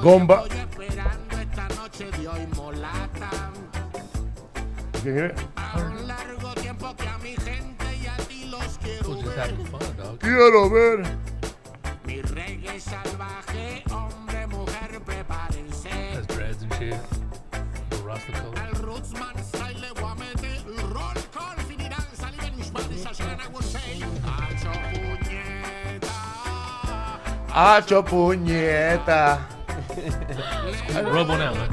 Gomba. You can hear it? People just having fun, dog. Quiero ver. Has dreads and shit. Little Rasta color. Acho puñeta. Rub on out, man.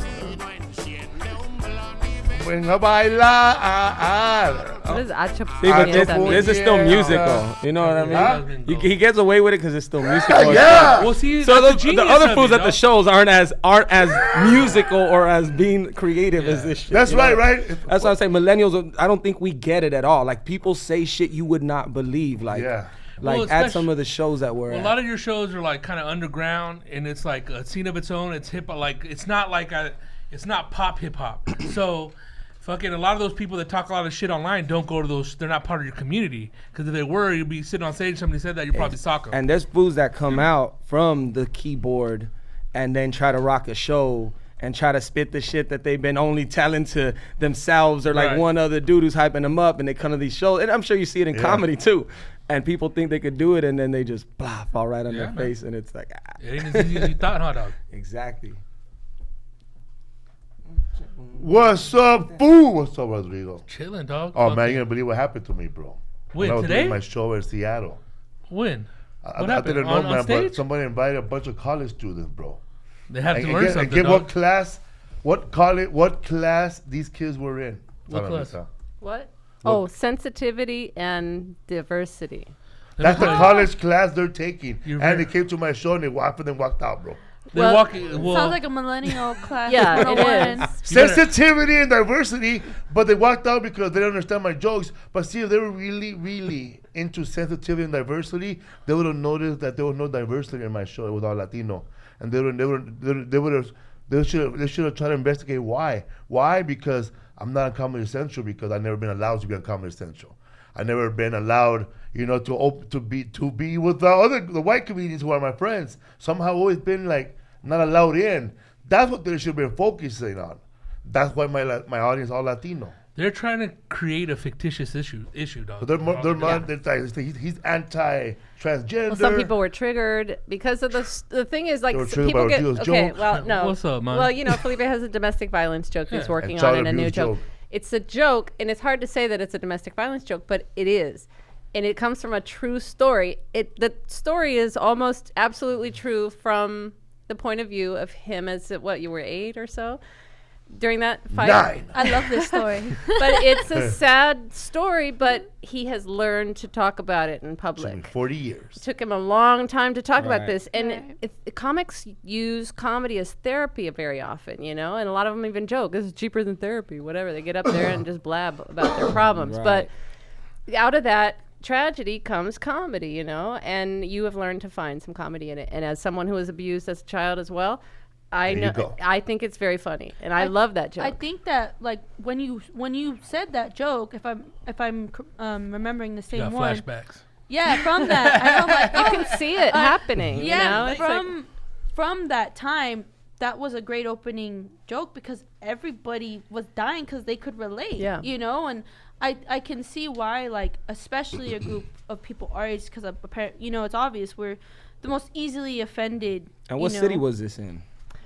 Ven a bailar. What is Acho? See, but this is still Yeah. musical. You know what I mean? Huh? He gets away with it because it's still musical. Yeah. Well, see, So that's the genius other of fools it, at the dog. shows aren't as musical or as being creative as this shit. That's you know? right, right? That's what I'm saying. Millennials, I don't think we get it at all. Like, people say shit you would not believe. Like, Yeah. like Well, at especially- some of the shows that we're Well, a at. lot of your shows are like kind of underground, and it's like a scene of its own. It's hip hop, like it's not like it's not pop hip hop. So, fucking a lot of those people that talk a lot of shit online don't go to those. They're not part of your community, because if they were, you'd be sitting on stage. Somebody said that, you probably sock them. And there's fools that come out from the keyboard and then try to rock a show and try to spit the shit that they've been only telling to themselves or like Right. one other dude who's hyping them up, and they come to these shows. And I'm sure you see it in Yeah. comedy too. And people think they could do it, and then they just blah, fall right on Yeah, their man. face, and it's like, ah, It ain't as easy as you thought, huh, dog? exactly. What's up, fool? What's up, Rodrigo? Chilling, dog. Oh, man, Fucking- you're going to believe what happened to me, bro. When, I was today? doing my show in Seattle. When? I What happened? didn't know, On man, but stage? somebody invited a bunch of college students, bro. They have to And learn get, something, get dog. what class these kids were in. What Tell me, class? Lisa. What? Oh, sensitivity and diversity. That's the Let me- college class they're taking. You're And very- they came to my show and they walked out, bro. They Well, walk. Sounds Well, like a millennial class. Yeah, it 101. is. Sensitivity and diversity, but they walked out because they didn't understand my jokes. But see, if they were really, really into sensitivity and diversity, they would have noticed that there was no diversity in my show. It was all Latino, and they should have tried to investigate why. Why? Because I'm not on Comedy Central, because I've never been allowed to be on Comedy Central. I've never been allowed, to be with the white comedians who are my friends. Somehow always been like not allowed in. That's what they should have been focusing on. That's why my audience all Latino. they're trying to create a fictitious issue, dog. But he's anti-transgender. Well, some people were triggered because of the thing is like They were triggered people by get Rodrigo's okay. joke. Well, no. What's up, man? Well, Felipe has a domestic violence joke he's Yeah. working And on child and a new abuse joke. joke. It's a joke, and it's hard to say that it's a domestic violence joke, but it is. and it comes from a true story. The story is almost absolutely true from the point of view of him as what, you were 8 or so during that fight? 9. I love this story. But it's a sad story, but he has learned to talk about it in public. 40 years. It took him a long time to talk about Right. this. And Right. comics use comedy as therapy very often, you know, and a lot of them even joke, this is cheaper than therapy, whatever. They get up there and just blab about their problems. Right. But out of that tragedy comes comedy, you know, and you have learned to find some comedy in it. And as someone who was abused as a child as well, There you go. I think it's very funny, and I love that joke. I think that like when you said that joke, if I'm remembering the same Got one. flashbacks. Yeah, from that. I know, like, you can see it happening. Yeah, you know? It's like- from that time, that was a great opening joke because everybody was dying because they could relate. Yeah. You know, and I can see why, like, especially a group of people our age, because apparently, you know, it's obvious we're the most easily offended. And what city was this in?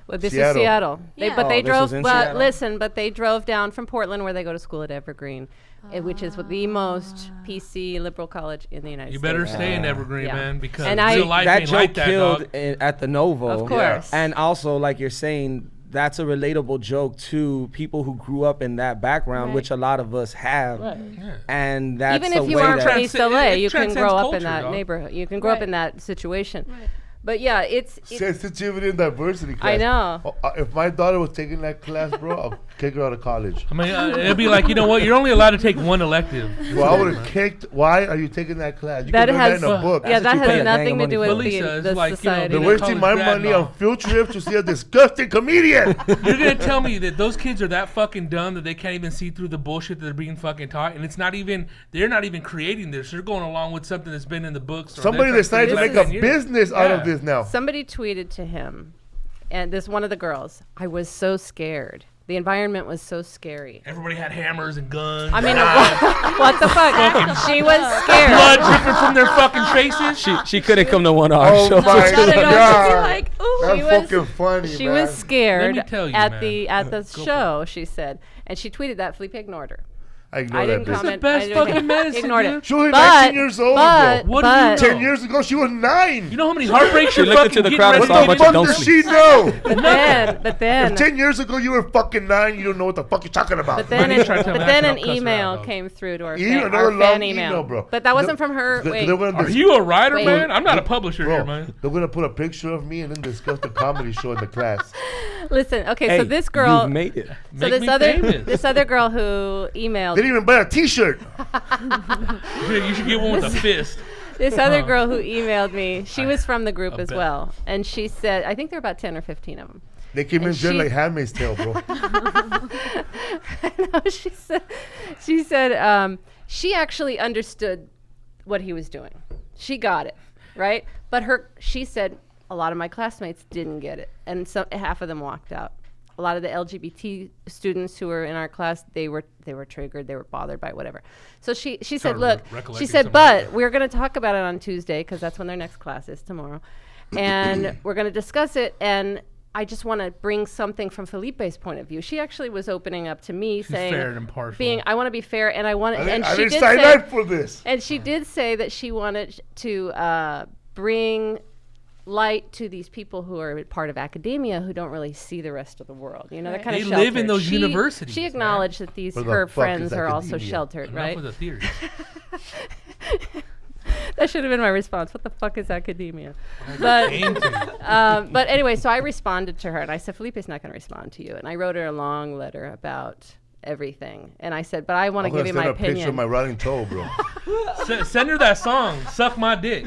Well, this Seattle. is Seattle. Yeah. But they this was drove. in But Seattle? listen, but they drove down from Portland, where they go to school at Evergreen, which is the most PC liberal college in the United You States. better stay in Evergreen, Yeah. man, because And real I- life That ain't joke like that, killed dog. at the Novo. Of course. And also, like you're saying, that's a relatable joke to people who grew up in that background, Right. which a lot of us have. Yeah. And that's Even a if you way aren't that from East LA, it you can transcends grow up culture, in that dog. neighborhood. You can grow up Right. in that situation. Right. But yeah, it's Sensitivity and diversity class. I know. Oh, if my daughter was taking that class, bro, I'll kick her out of college. I mean, it'd be like, you know what? You're only allowed to take one elective. Well, I would have kicked. Why are you taking that class? You That can learn has- that in a book. yeah, that what you pay has a nothing gang to of do money with for. Lisa, the it's like, you know, society. They're Yeah. wasting my College grad money now. on field trips to see a disgusting comedian. You're gonna tell me that those kids are that fucking dumb that they can't even see through the bullshit that they're being fucking taught, and it's not even they're not even creating this. They're going along with something that's been in the books. Or Somebody they're decided to trying make a create years. business out of Yeah. this now. Somebody tweeted to him, and this one of the girls, I was so scared. The environment was so scary. Everybody had hammers and guns. I mean, what the fuck? She was blood scared. dripping from their fucking faces. She couldn't come to one of our Oh shows. my no, no, no. god, Like, ooh. that's She was- fucking funny, She man. was scared Let me tell you, at man. the for show, she said. And she tweeted that. Felipe ignored her. I ignore I that didn't bitch. comment. best I didn't- fucking medicine, ignored dude. it. She was only 19 years old, but, bro. What do you but, know? 10 years ago, she was 9. You know how many heartbreaks you're looked fucking into the getting crowd and ready saw a to What bunch the of fuck don't does sleep. she know? but then, If 10 years ago you were fucking 9, you don't know what the fuck you're talking about. But then, He's trying to tell me I an can't cuss her email out, though. came through to our, Another our long fan email. email, bro. But that wasn't from her. They- Wait, they're gonna Are you a writer, Wait. man? I'm not a publisher Bro, here, man. they're gonna put a picture of me and then discuss the comedy show in the class. listen. Okay, Hey, so this girl, you've made it. so Make this me other, famous. this other girl who emailed, They didn't even buy a T-shirt. You should get one with a fist. this other girl who emailed me, she was from the group I as bet. well, and she said, I think there are about 10 or 15 of them. They came in And dressed she- like Handmaid's Tale, bro. No, she said she actually understood what he was doing. She got it, right? But she said a lot of my classmates didn't get it, and half of them walked out. A lot of the LGBT students who were in our class, they were triggered, they were bothered by whatever. So she said, Started look, she recollecting said, some of but that. we're going to talk about it on Tuesday because that's when their next class is tomorrow, and we're going to discuss it. And I just want to bring something from Felipe's point of view. She actually was opening up to me, She's saying, fair and impartial. I want to be fair, and I want, and I she didn't did sign say, up for this. and she did say that she wanted to bring light to these people who are part of academia who don't really see the rest of the world. You know, they're kind They of live in sheltered. those universities, She man. acknowledged that these What the her fuck friends is are also academia? sheltered, Enough right? with the theories. That should have been my response. What the fuck is academia? But Aim to. but anyway, so I responded to her and I said, Felipe's not going to respond to you. And I wrote her a long letter about everything. And I said, but I want to I'm give gonna you send my a picture of opinion. my rotting toe, bro. Send her that song, "Suck My Dick."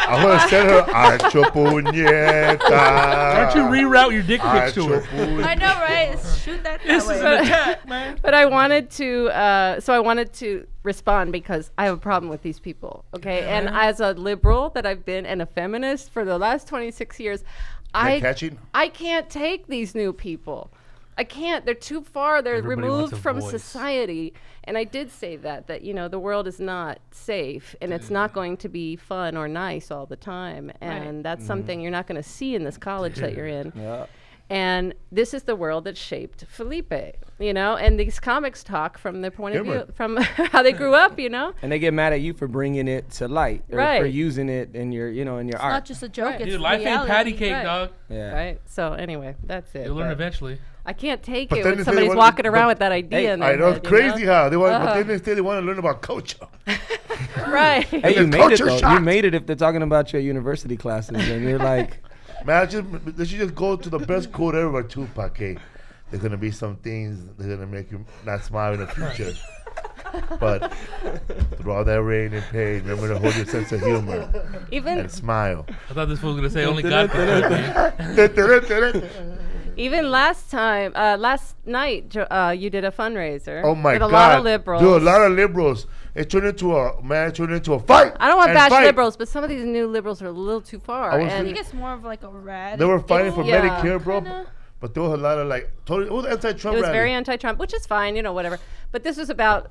I'm gonna send her Archo Puñeta. Why don't you reroute your dick pics to Archo her? I know, right? Shoot that This way. is an attack, man. But I wanted to, so I wanted to respond because I have a problem with these people, okay? And as a liberal that I've been and a feminist for the last 26 years, catching? I can't take these new people. I can't. They're too far. They're Everybody wants removed a from voice. society. And I did say that, you know, the world is not safe and it's not going to be fun or nice all the time. And that's something you're not going to see in this college that you're in. Yeah. And this is the world that shaped Felipe, and these comics talk from their point of view, from how they grew up, And they get mad at you for bringing it to light, or for using it in your, in your it's art. not just a joke. It's Dude, life reality. ain't patty cake, dog. Yeah. Right. So anyway, that's it. You'll learn but eventually. I can't take But it then when they say somebody's they want- walking around but- with that idea in their I know head, it's crazy how they want, but Uh-huh. then they say they want to learn about culture. Right. Hey, The you made it culture though. You shock. made it if they're talking about your university classes, and you're like, Man, they should just go to the best quote ever by Tupac. Hey, there's gonna be some things that are gonna make you not smile in the future. But through all that rain and pain, remember to hold your sense of humor Even and smile. I thought this fool was gonna say only God can hurt me. Even last night, you did a fundraiser. Oh my with God! a lot of liberals. Dude, a lot of liberals. It turned into a fight. I don't want to and bash fight. liberals, but some of these new liberals are a little too far. I was I And think it's more of like a rad. They were fighting for Yeah. Medicare, bro. Kinda. But there was a lot of totally. It was anti-Trump it was rally. very anti-Trump, which is fine, whatever. But this was about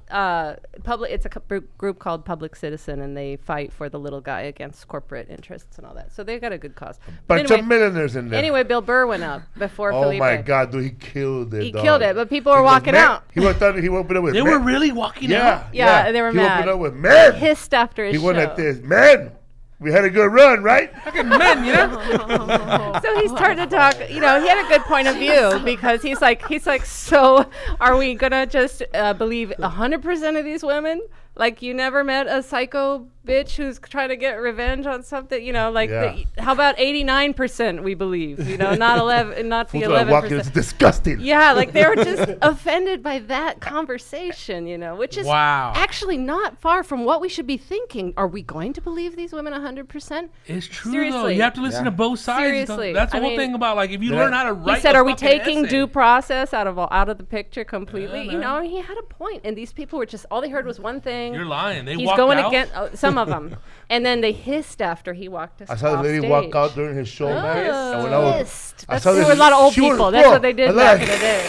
public. It's a group called Public Citizen, and they fight for the little guy against corporate interests and all that. So they got a good cause. But Bunch of millionaires in there. Anyway, Bill Burr went up before Oh Felipe. my God, dude, he killed it. He dog. killed it, but people were He goes, walking "Man," out. He opened up with. They "Man." were really walking out. Yeah, they were he mad. opened up with men. Hissed after his He show. went like this, man. We had a good run, right? Fucking men, you know? So he started to talk. He had a good point of view because he's like, so are we gonna just believe 100% of these women? Like you never met a psycho bitch who's trying to get revenge on something, Yeah. how about 89% we believe, not 11, not the Fools are walking, 11%. it's disgusting. Yeah, like they were just offended by that conversation, which is Wow. actually not far from what we should be thinking. Are we going to believe these women 100%? It's true though. Seriously. You have to listen to both sides. Seriously. That's the I whole mean, thing about if you Yeah. learn how to write. He said, a "Are we fucking taking essay, due process out of the picture completely?" Yeah, man. He had a point, and these people were just all they heard was one thing. You're lying. They He's walked going out. against some of them, and then they hissed after he walked us. I saw the off lady stage. walk out during his show, man. And when I was, Hissed. I saw There this- were a lot of old she was- people. That's bro, what they did I back like- in the day.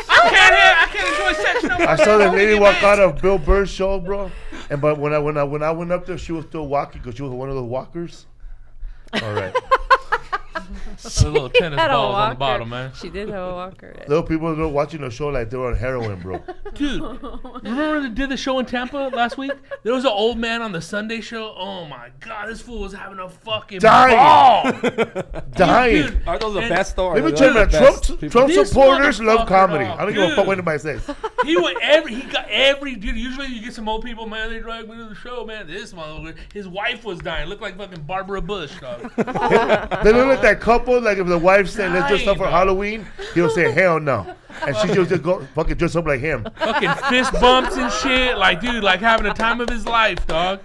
I can't enjoy sex no more. I saw the Don't lady get walk mad. out of Bill Burr's show, bro. But when I went up there, she was still walking because she was one of those walkers. All right. The little tennis Had a balls on the walker. bottom, man. She did have a walker. Little people were watching the show like they were on heroin, bro. Dude, remember when they did the show in Tampa last week? There was an old man on the Sunday show. Oh my God, this fool was having a fucking Dying. ball. Dying. Dude, "Are those the and best stories?" Let me tell you, man. Trump This supporters love motherfucker, comedy. dog, I don't give a dude. fuck what anybody says. He got every dude. Usually you get some old people, man. They drag me to the show, man. This motherfucker, his wife was dying. Looked like fucking Barbara Bush, dog. They look like that couple. Like if the wife said, "Let's dress up for Dying, Halloween," he'll say, "Hell no," and she just go fucking dress up like him. Fucking fist bumps and shit. Like, dude, like having the time of his life, dog.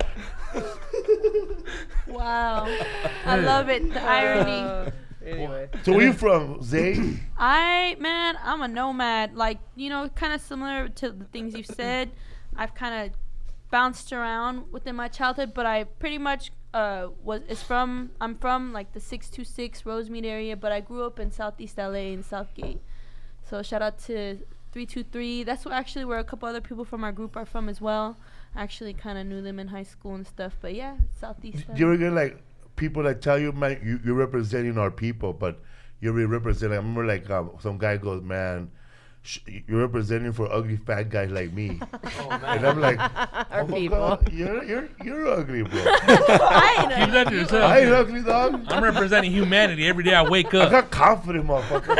Wow. I love it. The irony. Anyway. So where you from, Zzay? I'm a nomad. Like, kind of similar to the things you've said. I've kind of bounced around within my childhood, but I pretty much I'm from like the 626 Rosemead area, but I grew up in Southeast LA in Southgate. So shout out to 323. That's where a couple other people from our group are from as well. I actually kind of knew them in high school and stuff, but yeah, Southeast LA. Do you ever get like people that tell you, man, you're representing our people, but you're really representing? I remember like some guy goes, man, you're representing for ugly fat guys like me. And I'm like, Our oh my people. God, you're ugly, bro. Keep that to yourself. I ain't ugly, dog. I'm representing humanity every day I wake I up. got confident, motherfucker.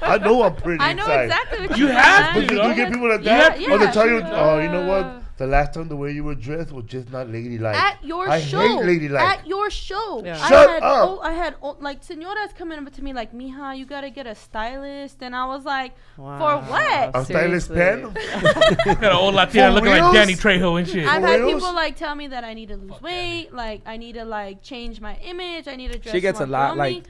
I know I'm pretty I know inside. exactly what You you're have But to, do dog. you get people like Yeah, that? yeah, Or they tell you, sure. oh, you know what? The last time the way you were dressed was just not ladylike. At your I show. hate ladylike. At your show. Yeah. Shut up. I had like senoras coming up to me like, Mija, you gotta get a stylist, and I was like, Wow. for what? A stylist Seriously. pen? Got an old Latina For looking like reals? Danny Trejo and shit. I've had reals? people like tell me that I need to lose weight, like I need to like change my image, I need to dress She gets more a lot girly. like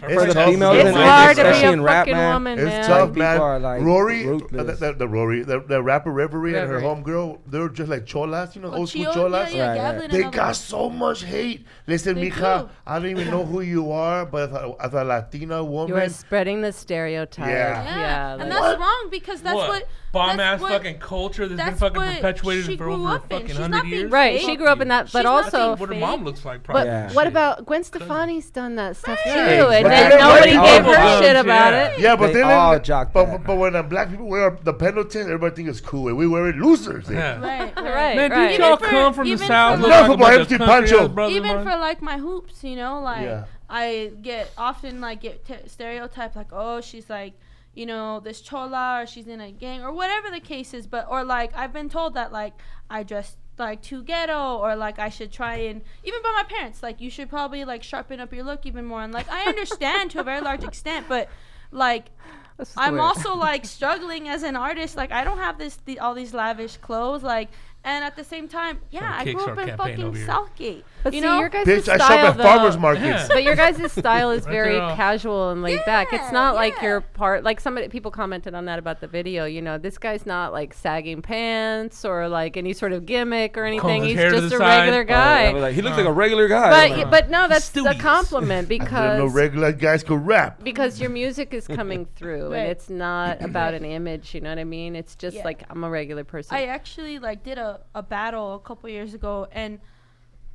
It's for the tough, females man. It's in hard to be especially a in rap, fucking man. woman, It's man. tough, People man. are, like, Rory, ruthless. the Rory, the rapper Reverie and her Reverie. homegirl, they were dressed like cholas, you know, old school Chio- cholas. Yeah, Right, Gavlin right. and They all got that. so much hate. They said, They mija, do. I don't even know who you are, but as a Latina woman. You are spreading the stereotype. Yeah. Yeah, and like- that's What? wrong because that's what bomb that's ass what- fucking culture that's been that's fucking what perpetuated she for grew over a up in. fucking She's 100 not being years. Right, fake. she grew up in that, She's but not also, being What her fake. mom looks like, but probably. Yeah. what Shit. about Gwen Stefani's done that stuff too, Right. and But then they nobody like gave all her of shit them, about yeah. it. Yeah, but They then all jock that. but when black people wear the Pendleton, everybody think it's cool. And we wear it losers. Yeah. Right, Right, Man, right. did y'all Even for- come from the even south? for look like- like a Enough bunch about of MC country-ass Pancho. brothers of Even mine? for like my hoops, you know, like Yeah. I get often like stereotyped like, oh, she's like, you know, this chola or she's in a gang or whatever the case is. But or like I've been told that like I dress like too ghetto or like I should try and even by my parents like you should probably like sharpen up your look even more. And like I understand to a very large extent, but like This is I'm weird. also like struggling as an artist. Like I don't have all these lavish clothes. Like and at the same time, yeah, I grew Kickstart up in campaign fucking over here. Southgate. But you see, know, your guys' Bitch, I shop style at farmers though. markets. Yeah. But your guys' style is Right very there off. casual and laid back. It's Yeah, not like yeah. you're part. Like people commented on that about the video. You know, this guy's not like sagging pants or like any sort of gimmick or anything. his He's hair to just the a side. regular I guy. was like, he looks like a regular guy. But no, that's a Studious. compliment I didn't know because regular guys could rap. because your music is coming through Right. and it's not about an image. You know what I mean? It's just Yeah. like I'm a regular person. I actually like did a battle a couple years ago, and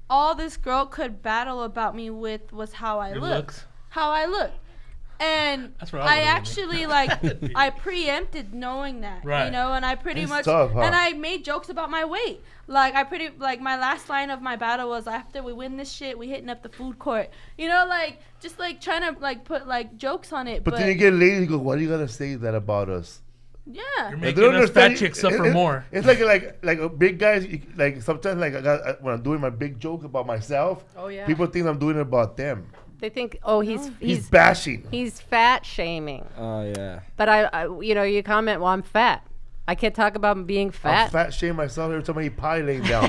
all this girl could battle about me with was how I Your looked. looks. How I looked. And That's what I I would've actually like I preempted knowing that, Right. you know, and I pretty It's much tough, huh? and I made jokes about my weight. Like my last line of my battle was after we win this shit, we hitting up the food court. You know, like just like trying to like put like jokes on it. But then you get ladies go, why do you gotta say that about us? yeah. You're Like, making they don't us fat understand- chicks suffer it- more. It's like a big guys. Like sometimes like when I'm doing my big joke about myself, Oh, yeah. people think I'm doing it about them. They think, oh, he's He's bashing. he's fat shaming. Oh yeah. But I you know, you comment, well, I'm fat. I can't talk about being I fat. fat shame myself every time I eat pie laying down.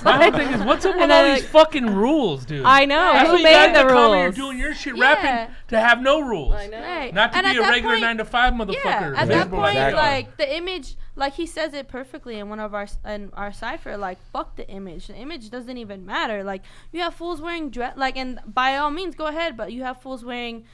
My whole thing is, what's up with And all then, these like- fucking rules, dude? I know. That's Who what you guys made the that come here rules? doing your shit, Yeah. rapping to have no rules. I know. Right. Not to And be at a that regular point- 9-to-5 motherfucker. Yeah, at that Exactly. point, Exactly. like the image, like he says it perfectly in one of our cipher. Like, fuck the image. The image doesn't even matter. Like, you have fools wearing dress, like, and by all means, go ahead. But you have fools wearing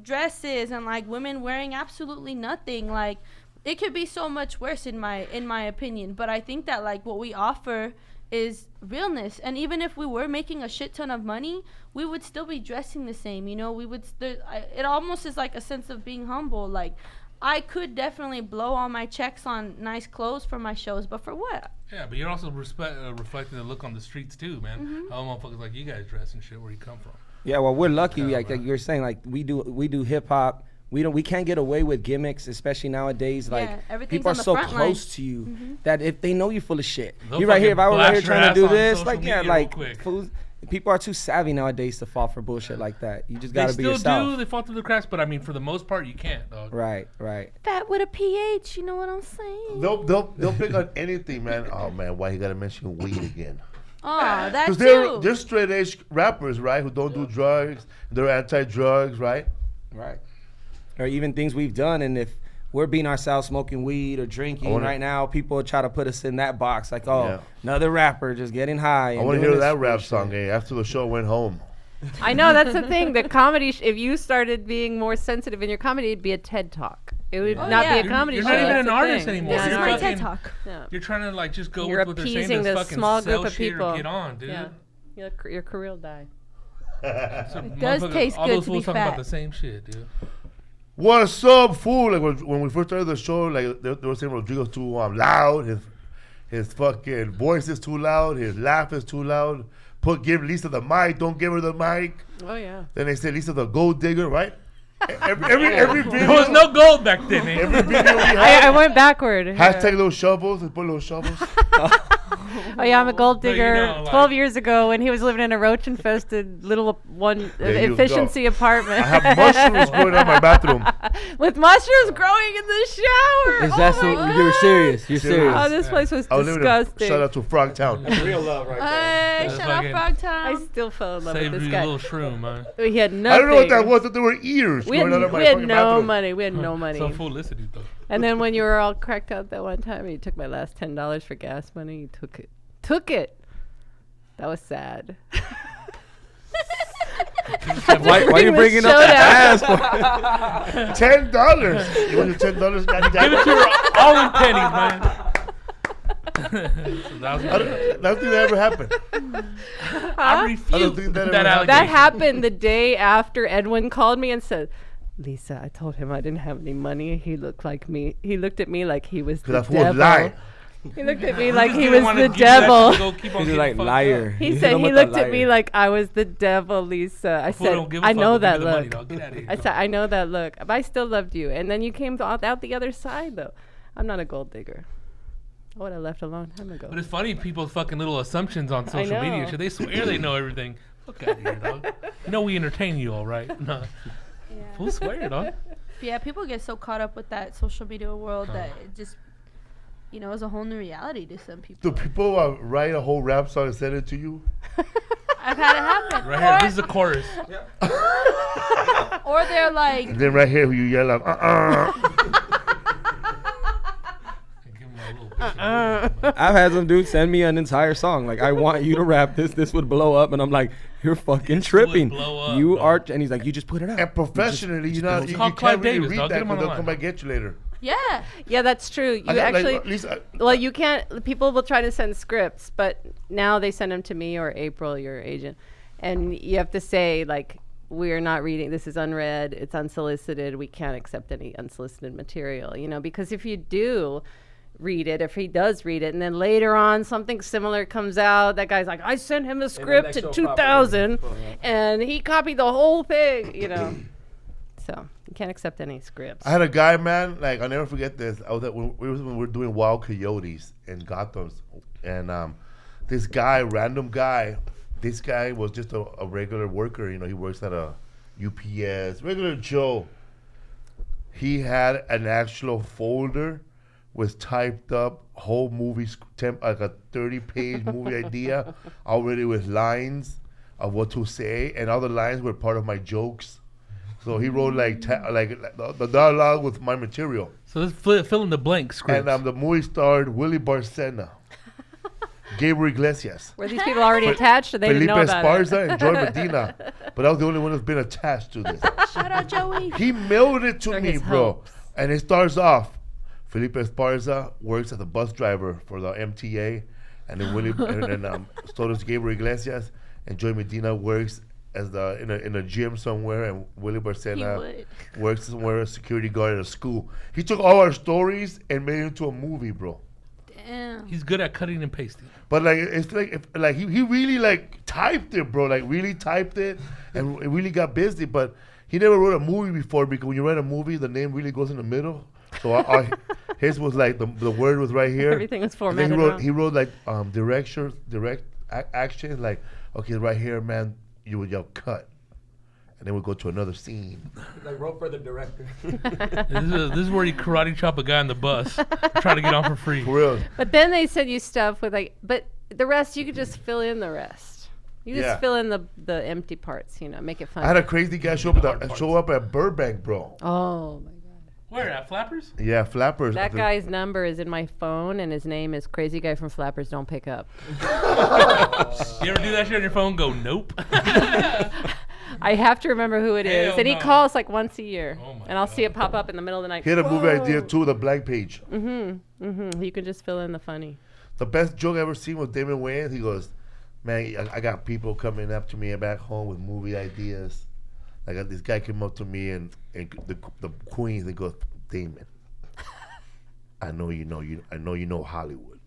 dresses and like women wearing absolutely nothing. Like, it could be so much worse in my opinion. But I think that like what we offer is realness, and even if we were making a shit ton of money, we would still be dressing the same. You know, we would. It almost is like a sense of being humble. Like, I could definitely blow all my checks on nice clothes for my shows, but for what? Yeah, but you're also reflecting the look on the streets too, man. Mm-hmm. How motherfuckers like you guys dress and shit where you come from. Yeah, well, we're lucky. Yeah, Like right. you're saying, like we do hip hop. We can't get away with gimmicks, especially nowadays. Like Yeah, everything's people are on the so front line. close to you that if they know you're full of shit, They'll you're right here. If I fucking were right here blast your trying to do ass on this, social like yeah, media like real quick. fools, people are too savvy nowadays to fall for bullshit like that. You just They gotta be still yourself. do. They fall through the cracks, but I mean, for the most part, you can't, dog. Right, right. Fat with a PH, you know what I'm saying? They'll pick on anything, man. Oh man, why you gotta mention weed again? Oh, that Because too. they're straight edge rappers, right? Who don't do drugs. They're anti-drugs, right? Right. Or even things we've done, and if we're being ourselves smoking weed or drinking right now, people try to put us in that box, like, oh, Yeah. another rapper just getting high. I and want to doing hear this that rap bullshit. song, after the show went home. I know, that's the thing. The comedy, if you started being more sensitive in your comedy, it'd be a TED Talk. It would Oh, not yeah. be a comedy You're show. not even That's an the artist thing. anymore. Yeah, This is You're my fucking- TED Talk. yeah. You're trying to like just go You're with what they're saying. appeasing Just the fucking small sell group of shit people. or get on, dude. Yeah. Your career will die. So It does motherfuckers- taste all good those to be fools talking about fat. the same shit, dude. What's up, fool? Like when we first started the show, like they were saying Rodrigo's too loud. His fucking voice is too loud. His laugh is too loud. Give Lisa the mic. Don't give her the mic. Oh, yeah. Then they said Lisa the gold digger, right? Every video. There was no gold back then, eh? Every video we I had. went backward. Hashtag little shovels. They put little shovels. Oh, yeah, I'm a gold But you digger. know, like- 12 years ago when he was living in a roach-infested little There you efficiency apartment. I have mushrooms growing out my bathroom. With mushrooms growing in the shower. Is Oh that my so? God. You're serious. You're Serious. serious. Oh, this place was I was living disgusting. Shout out to Frogtown. Real love right there. Hey, That's shout out fucking- Frog I Town. still fell in love Saved with you this a guy. little shroom, man. We had nothing. I don't know what that was. That there were ears We had, growing out of my we had fucking no bathroom. money. We had no money. So full listening though. And then when you were all cracked out that one time, you took my last $10 for gas money. You took it. Took it. That was sad. Why you bringing up the ass? $10. You want your $10? Give it to her all in pennies, man. Nothing ever happened. I refuse I don't think that ever allegation. That happened the day after Edwin called me and said, Lisa, I told him I didn't have any money. He looked like me. He looked at me like he was the That fool devil. lied. He looked at me like just he didn't was wanna the give you that devil. to go keep on He's getting like fucked liar. up. He You said hit him he with the looked at me liar. like I was the devil, Lisa. I Fool said, don't give a I fuck. know Give me that the money, look. dog. Get outta here. I said, I know that look. But I still loved you. And then you came out the other side, though. I'm not a gold digger. I would have left a long time ago. But it's funny people's fucking little assumptions on social media. know. Shit, they swear they know everything. Fuck out of here, dog. You know we entertain you all right. No. Full swear, dog. Yeah, people get so caught up with that social media world that it just, you know, is a whole new reality to some people. Do people write a whole rap song and send it to you? I've had it happen. Right here, this is the chorus. Or they're like, And then right here, you yell out, Give 'em a little picture. I've had some dude send me an entire song. Like, I want you to rap this. This would blow up. And I'm like, you're fucking This would tripping. blow up, You bro. are. And he's like, you just put it out. And professionally, you know, you call can't Clive really Davis, read dog. Get that him on because the they'll come line. back get you later. yeah. Yeah, that's true. You I got, actually, like, at least well, you can't. People will try to send scripts, but now they send them to me or April, your agent, and you have to say like, we're not reading. This is unread. It's unsolicited. We can't accept any unsolicited material. You know, because if you do read it, if he does read it, and then later on something similar comes out, that guy's like, I sent him a script in 2000, and he copied the whole thing. You know, so you can't accept any scripts. I had a guy, man, like, I'll never forget this. I was at, when we were doing Wild Coyotes in Gotham, and this guy, random guy, this guy was just a regular worker. You know, he works at a UPS, regular Joe. He had an actual folder with typed up whole movie, like a 30-page movie idea already with lines of what to say, and all the lines were part of my jokes. So he wrote like the dialogue with my material. So let's fill in the blank scripts. And the movie starred Willie Barcena, Gabriel Iglesias, Were these people already attached, or they didn't Felipe know about Esparza, it? and Joy Medina. But I was the only one that's been attached to this. Shout out Joey. He mailed it to They're me, his bro. hopes. And it starts off, Felipe Esparza works as a bus driver for the MTA, and then so does Gabriel Iglesias, and Joy Medina works as in a gym somewhere, and Willie Barcena works somewhere as a security guard at a school. He took all our stories and made it into a movie, bro. Damn. He's good at cutting and pasting. But like it's like he really like typed it, bro. Like really typed it and it really got busy. But he never wrote a movie before, because when you write a movie, the name really goes in the middle. So his was like the word was right here. Everything was And then formatted. he wrote like direct actions, like, okay, right here, man, you would yell cut, and then we'll go to another scene. Like, wrote for the director. This is where you karate chop a guy on the bus trying to get on for free. For real. But then they send you stuff with like, but the rest you could just fill in the rest. You just Yeah. fill in the empty parts, you know, make it fun. I had a crazy guy show up at Burbank, bro. Oh my god. Where at Flappers? Yeah, Flappers. That guy's number is in my phone, and his name is Crazy Guy from Flappers. Don't pick up. You ever do that shit on your phone? Go nope. I have to remember who it is, Hell and he no. calls like once a year, Oh my and I'll see it pop up in the middle of the night. He had a movie idea too, the blank page. You can just fill in the funny. The best joke I ever seen was Damon Wayans. He goes, man, I got people coming up to me back home with movie ideas. Like this guy came up to me and the Queens and goes, Damon, I know you know Hollywood.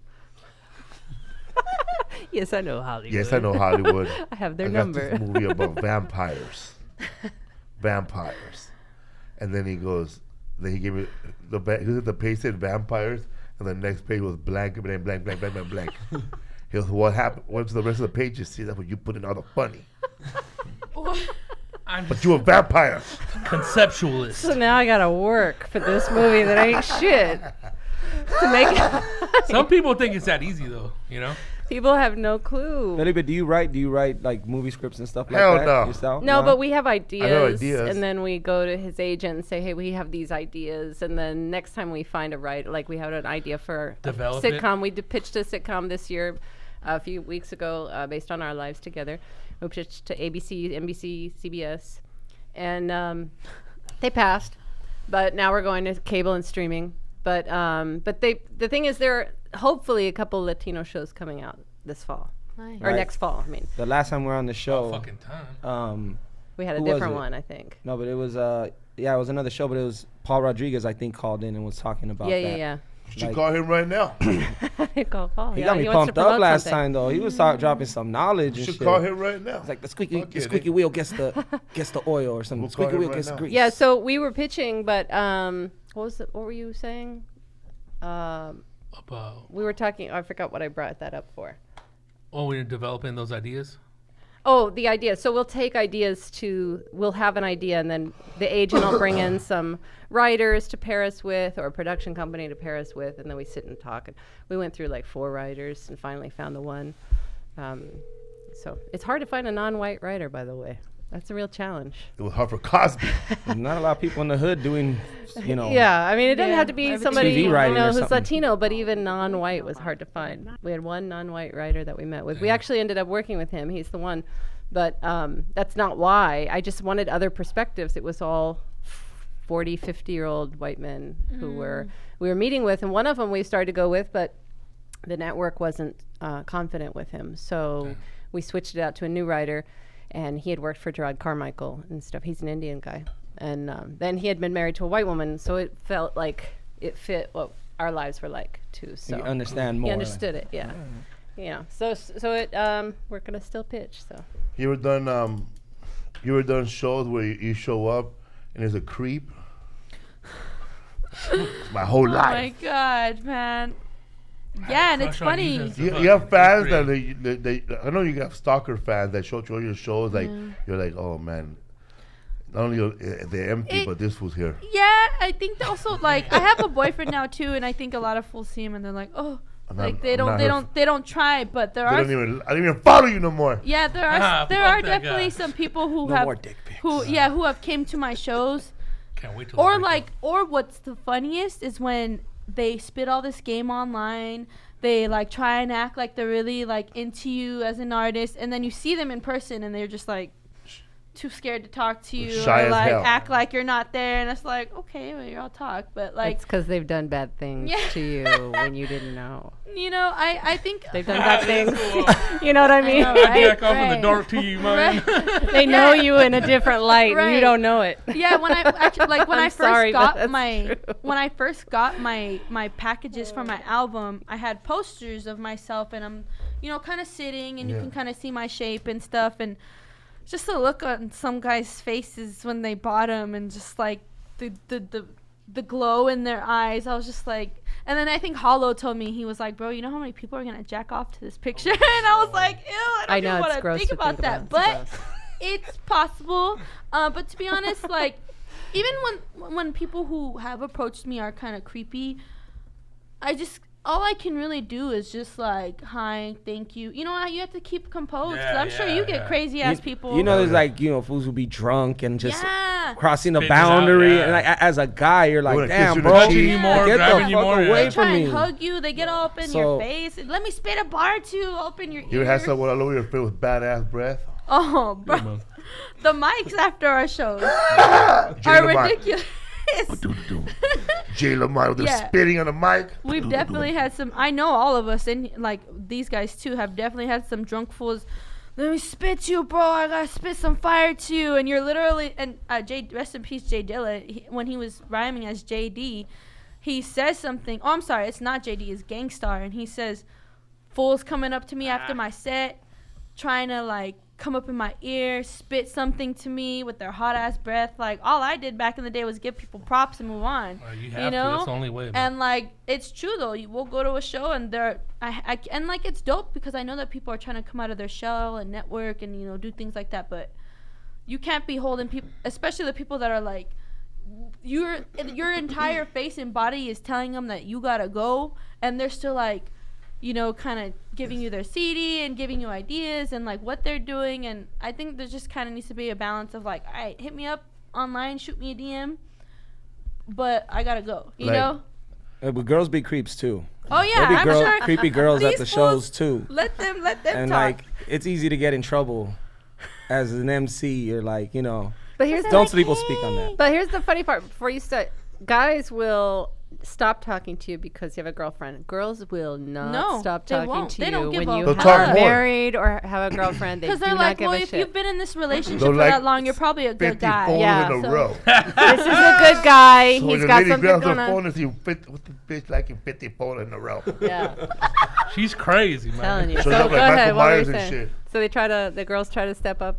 Yes, I know Hollywood. Yes, I know Hollywood. I have their I got number. this movie about vampires. And then he goes, then he gave me the page said vampires, and the next page was blank, blank, blank, blank, blank, blank, blank. He goes, what happened? Went to the rest of the pages. See, that's what you put in all the funny. I'm But you a vampire. conceptualist. So now I gotta work for this movie that ain't shit to make it. Some people think it's that easy though, you know? People have no clue. Felipe, do you write like movie scripts and stuff like Hell that no. yourself? No, but we have ideas, ideas. and then we go to his agent and say, "Hey, we have these ideas." And then next time we find a writer, like we had an idea for a Develop it. sitcom. We pitched a sitcom this year, a few weeks ago, based on our lives together. We pitched to ABC, NBC, CBS, and they passed. But now we're going to cable and streaming. But the thing is, there are hopefully a couple Latino shows coming out this fall. Nice. Or Right. next fall, I mean. The last time we were on the show, Fucking time. We had a Who was different it? one, I think. no, but it was it was another show, but it was Paul Rodriguez, I think, called in and was talking about that. Yeah. You should Like- call him right now. Call Paul. He Yeah, got me wants to pumped up promote last something. time though. He was dropping some knowledge You and should shit. call him right now. It's like the Fuck it, squeaky eh? wheel gets the oil or something. We'll call Squeaky him wheel right gets now. grease. Yeah, so we were pitching, but what were you saying? About We were talking. I forgot what I brought that up for. we're developing those ideas. Oh, the idea. So we'll take ideas we'll have an idea, and then the agent will bring in some writers to pair us with, or a production company to pair us with, and then we sit and talk. And we went through like 4 writers and finally found the one. So it's hard to find a non-white writer, by the way. That's a real challenge. It was hard for Cosby. There's not a lot of people in the hood doing, Yeah, I mean, it doesn't Yeah, have to be everything- somebody TV writing or who's something. Latino, but even non-white was hard to find. We had one non-white writer that we met with. We actually ended up working with him. He's the one, but that's not why. I just wanted other perspectives. It was all 40, 50-year-old white men who we were meeting with, and one of them we started to go with, but the network wasn't confident with him, so we switched it out to a new writer. And he had worked for Gerard Carmichael and stuff. He's an Indian guy. And then he had been married to a white woman, so it felt like it fit what our lives were like, too. So you understand more. he understood it, yeah. Yeah. So it we're going to still pitch, so. You ever done shows where you show up and there's a creep? My whole Oh life. my god, man. Yeah, and it's Crush on funny. you, You have fans that they I know you got stalker fans that show your shows like you're like, oh man, not only they're empty, but this was here. Yeah, I think also like I have a boyfriend now too, and I think a lot of fools see him and they're like, oh, not- they I'm not don't her try, but there I are don't even follow you no more. yeah there Ah, are there fuck are that definitely guy. some people who No have more dick pics. who have came to my shows, Can't wait till. or they break like or what's the funniest is when they spit all this game online. They like try and act like they're really like into you as an artist, and then you see them in person and they're just like too scared to talk to you, Shy or as like hell. act like you're not there, and it's like, okay, well, I'll talk, but like It's because they've done bad things Yeah. to you when you didn't know. you know, I think They've done Ah, bad things. cool. You know what I mean? know, I right? jack off in the Right. dark to you, man. They know you in a different light, and Right. you don't know it. Yeah, when I actually like when I'm I first sorry, but got that's my true. when I first got my packages for my album, I had posters of myself, and I'm kind of sitting, and you Yeah. can kind of see my shape and stuff, and just the look on some guys' faces when they bought them, and just like the glow in their eyes. I was just like, and then I think Hollow told me, he was like, bro, you know how many people are gonna jack off to this picture? And I was like, ew, I I don't know, even it's want to gross think to about think that, about. but It's gross. it's possible. But to be honest, like, even when people who have approached me are kind of creepy, all I can really do is just like, hi, thank you. You know, you have to keep composed, 'cause Yeah, I'm sure yeah, you get yeah. crazy ass people. You know, there's like fools who be drunk and just yeah. crossing the Spitting it out, boundary, yeah. and like as a guy, you're like, wanna kiss damn, you bro, to Touching you more, get the grabbing fuck you more, away yeah. from Try me. and hug you. They get all up in So- your face. Let me spit a bar or two. Open your ears. You ever had someone all over your face with badass breath? Oh, bro. The mics after our shows Jay are Lamont. ridiculous. Jay Lamont, they're Yeah. spitting on the mic. We've definitely had some. I know all of us, and like these guys too, have definitely had some drunk fools. Let me spit you, bro. I gotta spit some fire to you. And you're literally, and rest in peace, Jay Dilla. When he was rhyming as JD, he says something. Oh, I'm sorry, it's not JD, it's Gangstar. And he says, fools coming up to me after my set, trying to like come up in my ear, spit something to me with their hot ass breath. Like, all I did back in the day was give people props and move on. You have to. That's the only way. Man. And like, it's true though. We'll go to a show and and like, it's dope because I know that people are trying to come out of their shell and network and do things like that. But you can't be holding people, especially the people that are like, your entire face and body is telling them that you gotta go, and they're still like, you know, kind of giving you their CD and giving you ideas and like what they're doing. And I think there just kind of needs to be a balance of like, all right, hit me up online, shoot me a DM, but I gotta go, you Like- know? But girls be creeps too. Oh yeah, There be I'm sure. creepy girls at These the fools, shows too. Let them And talk. like, it's easy to get in trouble as an MC or like, you know. But here's Don't people speak on that. But here's the funny part. Before you start, guys will stop talking to you because you have a girlfriend. Girls will not stop they talking won't. to They you don't give when a you They'll fuck. talk are more. married or have a girlfriend. They do Because they're not like, give well, a if shit. you've been in this relationship They're for like that long, you're probably a good 50 guy. phones Yeah, in a so- row. This is a good guy. So He's when the got lady something grabs her going on. phone and you what the bitch like 50 phone in a row. Yeah, She's crazy, man. telling you. Shows So up go like ahead. Michael What were you Myers and saying? shit. So the girls try to step up.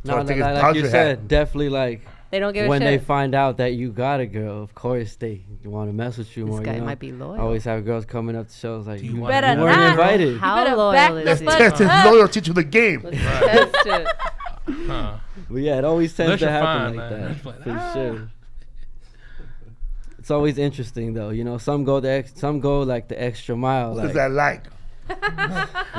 So I No, think it's like you Dodger said, hat. definitely like They don't give a when shit. they find out that you got a girl, of course they want to mess with you This more. guy you know? might be loyal. I always have girls coming up to shows like, Do you you wanna better be weren't not. invited. How better loyal back is the he? fuck Test his up. loyalty to the game. Test it. Huh. But yeah, it always tends Unless to you're happen fine, like man. that, Just like, for sure. It's always interesting though, you know. Some go like the extra mile. What is Like, that like?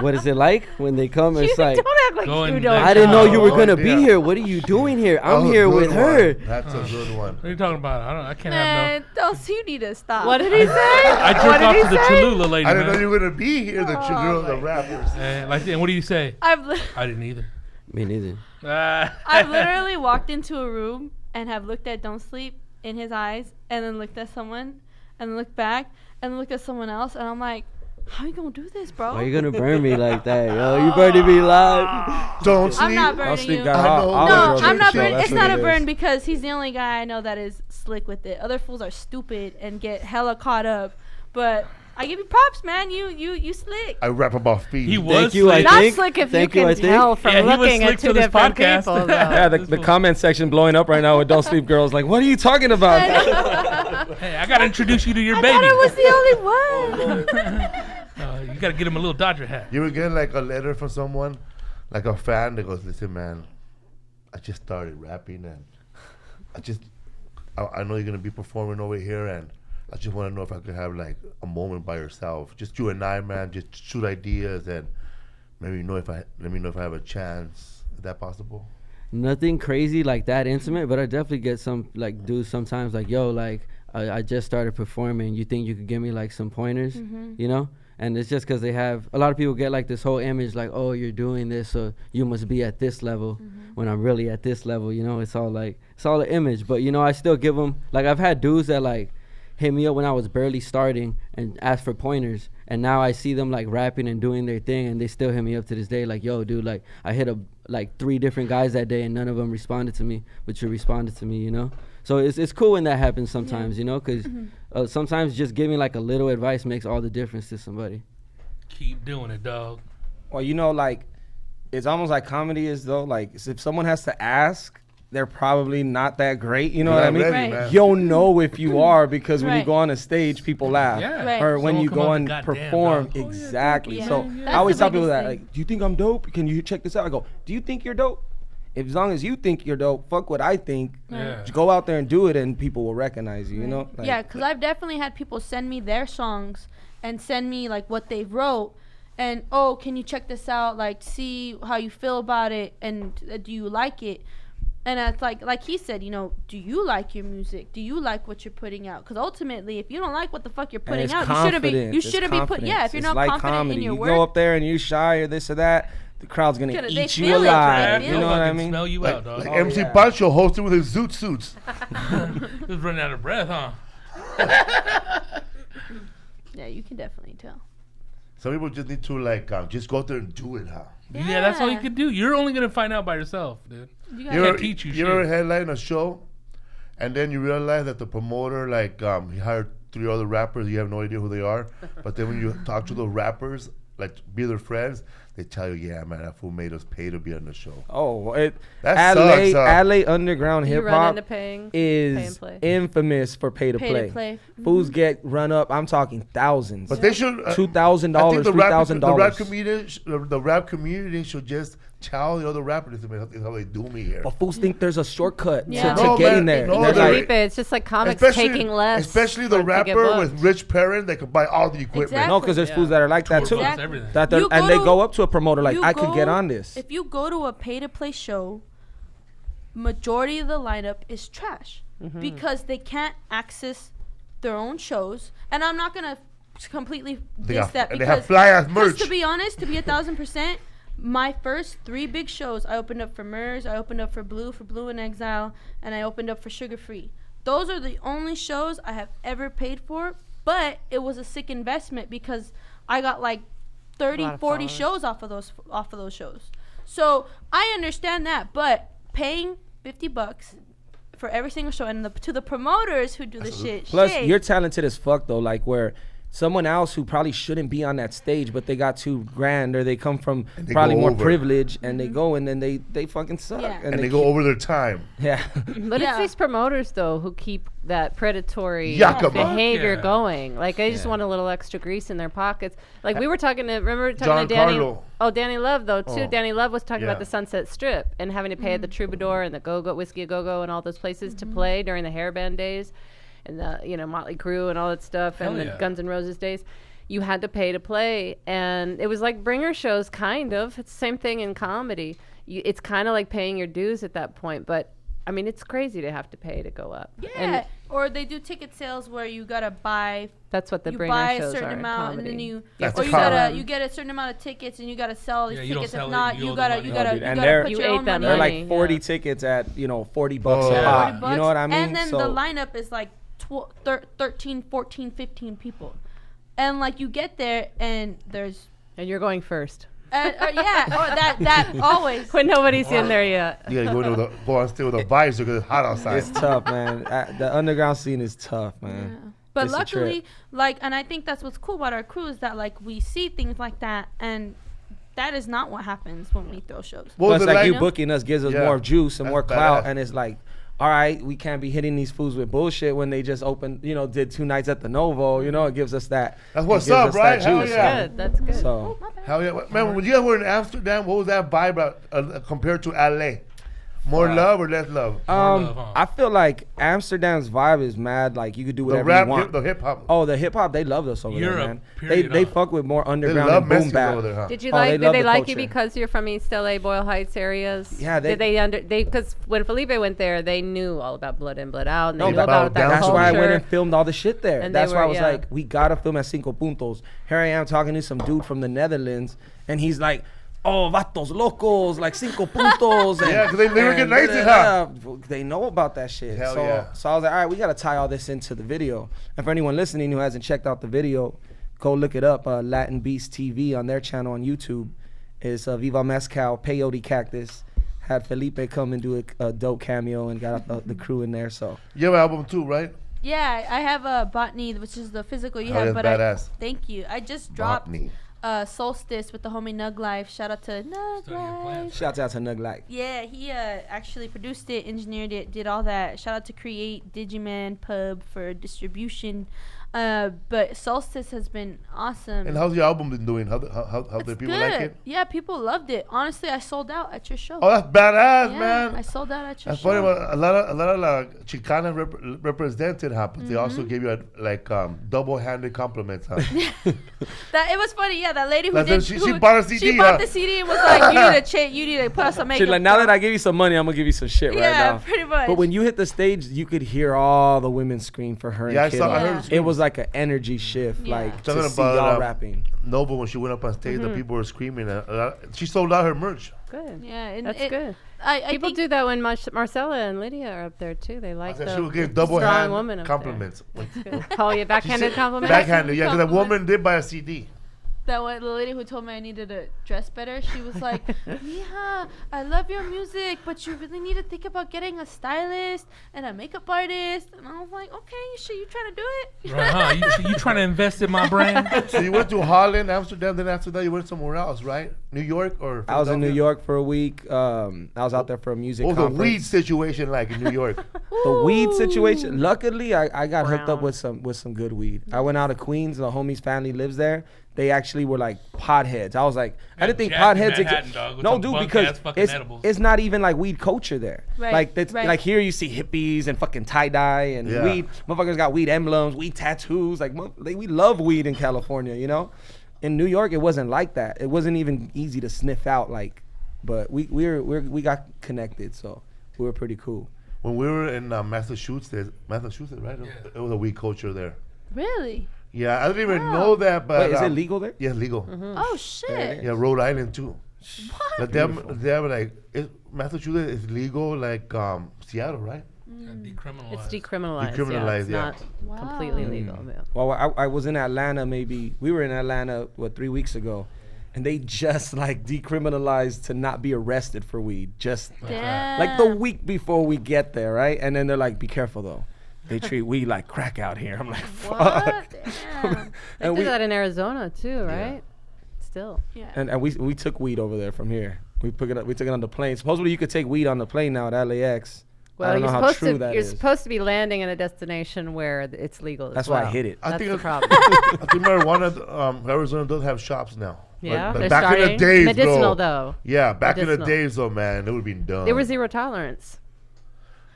what is it like when they come? You It's like, don't act like Going you back- don't. I didn't know you were Oh, gonna be yeah. here. What are you doing here? I'm Oh, here good with one. her. That's a good one. What are you talking about? I can't have Man, don't you need to stop. What did he say? I What jerk did off he to the say? Cholula lady, I didn't know man. you were gonna be here, the girl, the my rappers. And what do you say? I've I didn't either. Me neither. I've literally walked into a room and have looked at Don't Sleep in his eyes and then looked at someone and then looked back and then looked at someone else and I'm like, how you gonna do this, bro? Why you gonna burn me like that, yo? You burning me live. Don't sleep. I'm not I'll burning sleep you. got I all, know. all No, the No, girls I'm at not the show, burning. that's It's what not it a is. burn because he's the only guy I know that is slick with it. Other fools are stupid and get hella caught up. But I give you props, man. You slick. I rap about feet. He was Thank you, I slick. Not think. slick if Thank you you, can I think. tell from Yeah, he was looking slick at two to this different podcast. people. Though. Yeah, the comment section blowing up right now with Don't Sleep Girls. Like, what are you talking about? Hey, I gotta introduce you to your I baby. thought I was the only one. You gotta get him a little Dodger hat. You ever get like a letter from someone, like a fan that goes, "Listen, man, I just started rapping and I know you're gonna be performing over here and I just want to know if I could have like a moment by yourself, just you and I, man, just shoot ideas and let me know if I have a chance. Is that possible?" Nothing crazy like that intimate, but I definitely get some like dudes sometimes like, yo, like I just started performing. You think you could give me like some pointers, you know? And it's just because they have a lot of people get like this whole image like, oh, you're doing this, so you must be at this level. When I'm really at this level, you know, it's all an image. But you know, I still give them like I've had dudes that like hit me up when I was barely starting and asked for pointers, and now I see them like rapping and doing their thing, and they still hit me up to this day like, yo, dude, like I hit up like 3 different guys that day and none of them responded to me, but you responded to me, you know. So it's cool when that happens sometimes, you know, because sometimes just giving like a little advice makes all the difference to somebody. Keep doing it, dog. Well, you know, like, it's almost like comedy is though. Like, if someone has to ask, they're probably not that great. You know what I mean? Right. Man. You'll know if you are because when you Right. go on a stage, people laugh. Yeah. Right. Or when Someone you come go out and the goddamn perform, dog. Oh, yeah, exactly. yeah. So Yeah. I always That's the tell people that, biggest thing. like, do you think I'm dope? Can you check this out? I go, do you think you're dope? If as long as you think you're dope, fuck what I think. Yeah. Just go out there and do it, and people will recognize you. You know? Like, Yeah, because I've definitely had people send me their songs and send me like what they wrote, and oh, can you check this out? Like, see how you feel about it, and do you like it? And it's like he said, you know, do you like your music? Do you like what you're putting out? Because ultimately, if you don't like what the fuck you're and putting it's out, confidence. you shouldn't be put. Yeah, if you're It's not like confident comedy. in your you work, go up there and you shy or this or that, the crowd's gonna They eat you feel it, alive. they You feel know it. what I Fucking mean? Smell you Like, out, dog. like Oh, MC yeah. Pancho hosting with his zoot suits. Just running out of breath, huh? yeah, you can definitely tell. Some people just need to like just go out there and do it, huh? Yeah, that's all you Yeah. can do. You're only gonna find out by yourself, dude. You You gotta ever, teach you you ever shit. headline a show, and then you realize that the promoter like he hired 3 other rappers. You have no idea who they are, but then when you talk to the rappers, like be their friends, they tell you, "Yeah, man, that fool made us pay to be on the show." Oh, That LA, sucks, huh? LA underground You hip run hop into pay and is play. infamous for pay to pay play. to play. Fools get run up. I'm talking thousands. But they should $2,000, I think $3,000. the rap community should just Chow, the other rapper, this is how they do me here. But fools think there's a shortcut Yeah. to No, getting man, there. no, They're they're- like, Felipe, it's just like comics taking less. Especially the to get rapper booked. with rich parents that can buy all the equipment. Exactly. no, because there's fools that are like that too. Exactly. Everything. That they're, You and go they to- go up to a promoter like, you I could get go- on this. If you go to a pay-to-play show, majority of the lineup is trash because they can't access their own shows. And I'm not gonna completely diss that and because they have fly-ass merch. just to be honest, to be 1,000%, my first 3 big shows, I opened up for Murs, I opened up for Blue in Exile, and I opened up for Sugar Free. Those are the only shows I have ever paid for, but it was a sick investment because I got like 30, 40 followers. shows off of those shows. So I understand that, but paying $50 for every single show and to the promoters who do the shit. Plus, shit, you're talented as fuck though. Like where someone else who probably shouldn't be on that stage, but they got $2,000 or they come from And they probably go more over. privilege and they go and then they fucking suck. Yeah. and they go over their time. Yeah. But Yeah. it's these promoters though who keep that predatory Yakima. behavior Yeah. going. Like they just Yeah. want a little extra grease in their pockets. Like we were talking to John to Danny. Carlo. Oh, Danny Love though too. Oh. Danny Love was talking Yeah. about the Sunset Strip and having to pay at the Troubadour and the Go-Go Whiskey a Go-Go and all those places to play during the hairband days, and the Motley Crue and all that stuff and Hell the yeah. Guns N' Roses days. You had to pay to play, and it was like bringer shows, kind of. It's the same thing in comedy. It's kind of like paying your dues at that point, but I mean, it's crazy to have to pay to go up. yeah. And Or they do ticket sales where you gotta buy. that's what the You bringer buy a shows certain are in amount, and comedy. then you, That's or the you gotta, comedy. you get a certain amount of tickets, and you gotta sell these Yeah, you don't tickets. If sell it, not, you you owe the gotta, money. you No, gotta, dude, you and gotta they're- put You your ate own that money. They're in. money. like 40 yeah. tickets at $40 Oh. a pop. $40, You know what I mean? And then So the lineup is like 13, 14, 15 people, and like you get there and there's. And you're going first Yeah, or that always. when nobody's in there yet. You gotta go on still with a visor because it's hot outside. it's tough, man. The underground scene is tough, man. But It's a trip. luckily, like, and I think that's what's cool about our crew is that like we see things like that, and that is not what happens when we throw shows. What was Plus, it like you like? booking us gives us Yeah. more juice and That's more clout, badass. and it's like, all right, we can't be hitting these fools with bullshit when they just opened, did 2 nights at the Novo. It gives us that. That's what's it gives up, us right? that Hell juice, yeah. man. Good. That's good. So Hell yeah. Man, when you guys were in Amsterdam, what was that vibe compared to LA? More love or less love? love, huh? I feel like Amsterdam's vibe is mad. Like you could do The whatever rap, you want. the hip hop. Oh, the hip hop, they love us over Europe, there, man. period, They huh? fuck with more They underground love and boom Mescal bap. over there, huh? Did you Oh, they like? Did love they the like you culture. because you're from East LA, Boyle Heights areas? Yeah, Did they because when Felipe went there, they knew all about Blood In, Blood Out, and they No, knew but about that That's culture. why I went and filmed all the shit there. And That's they why I were- was yeah. like, we gotta film at Cinco Puntos. Here I am talking to some dude from the Netherlands, and he's like, oh, vatos locos, like Cinco Puntos. And, Yeah, 'cause they never get and nice, huh? They know about that shit. Hell so, yeah. so I was like, all right, we gotta tie all this into the video. And for anyone listening who hasn't checked out the video, go look it up. Latin Beast TV on their channel on YouTube. It's Viva Mescal, Peyote Cactus. Had Felipe come and do a dope cameo and got the crew in there. So You have an album too, right? Yeah, I have a Botany, which is the physical you Oh, have, that's but badass. thank you. I just dropped Botany. Solstice with the homie Nug Life. Shout out to Nug Study your plans. Life. shouts out to Nug Light. Yeah, he actually produced it, engineered it, did all that. Shout out to Create, Digiman, Pub for distribution. But Solstice has been awesome. And how's your album been doing? How It's the people good. like it? Yeah, people loved it. Honestly, I sold out at your show. Oh, that's badass, yeah, man. I sold out at your That's show. funny. But a lot of like Chicana represented, huh? But they also gave you double-handed compliments, huh? That it was funny, yeah. That lady who Like, did she who- bought a CD, She bought huh? the CD and was like, "You need to put on some makeup." She's like, now that I give you some money, I'm gonna give you some shit right yeah, now. pretty much. But when you hit the stage, you could hear all the women scream for her. Yeah, I and saw. I Kiddo. heard. Yeah. It was like an energy shift, Yeah. like Talking to see about, y'all rapping. Nova when she went up on stage, the people were screaming. She sold out her merch. Good. yeah, and That's good. I People think do that when Marcella and Lydia are up there too. They I like said the she would give strong double-handed woman up there. compliments. Good. Oh, yeah, backhanded compliments. Backhanded, yeah, because a Compliment. woman did buy a CD. that one, the lady who told me I needed to dress better, she was like, "Yeah, I love your music, but you really need to think about getting a stylist and a makeup artist." And I was like, "Okay, shit, you trying to do it?" Right, huh? You trying to invest in my brand? So you went to Holland, Amsterdam, then after that you went somewhere else, right? New York or I was in New Philadelphia? York for a week. I was out there for a music What was the conference. weed situation like in New York? The weed situation. Luckily, I got hooked up Brown. with some good weed. I went out of Queens. The homie's family lives there. they actually were like potheads. I was like, I didn't think Jack in potheads. Manhattan, dog, with No, some dude, bunk-ass because fucking edibles. it's not even like weed culture there. Right, Like that's right. like here you see hippies and fucking tie dye and Yeah. weed. Motherfuckers got weed emblems, weed tattoos. Like we love weed in California, you know. In New York, it wasn't like that. It wasn't even easy to sniff out. Like, but we got connected, so we were pretty cool. When we were in Massachusetts, right? It was a weed culture there. Really? Yeah, I didn't even know that, but Wait, is it legal there? Yeah, legal. Oh shit. Yeah, Rhode Island too. What? Like they have like Massachusetts is legal like Seattle, right? Decriminalized. It's decriminalized. Decriminalized, It's yeah. not completely legal. Yeah. Well, I was in Atlanta. We were in Atlanta 3 weeks ago, and they just like decriminalized to not be arrested for weed. Just Damn. like the week before we get there, right? And then they're like, "Be careful though. They treat weed like crack out here." I'm like, "Fuck." What? Damn. They And do we that in Arizona too, right? Still. Yeah. and we took weed over there from here. We took it on the plane. Supposedly you could take weed on the plane now at LAX. I Well, don't know you're how supposed true to. that You're is. supposed to be landing in a destination where it's legal. That's as why well. I hit it. I That's think the it's- problem. I think marijuana, Arizona does have shops now. Yeah, but they're back starting. in the days, Medicinal bro. though. Yeah, back in the Medicinal. days, though, man, it would have been done. There was 0 tolerance.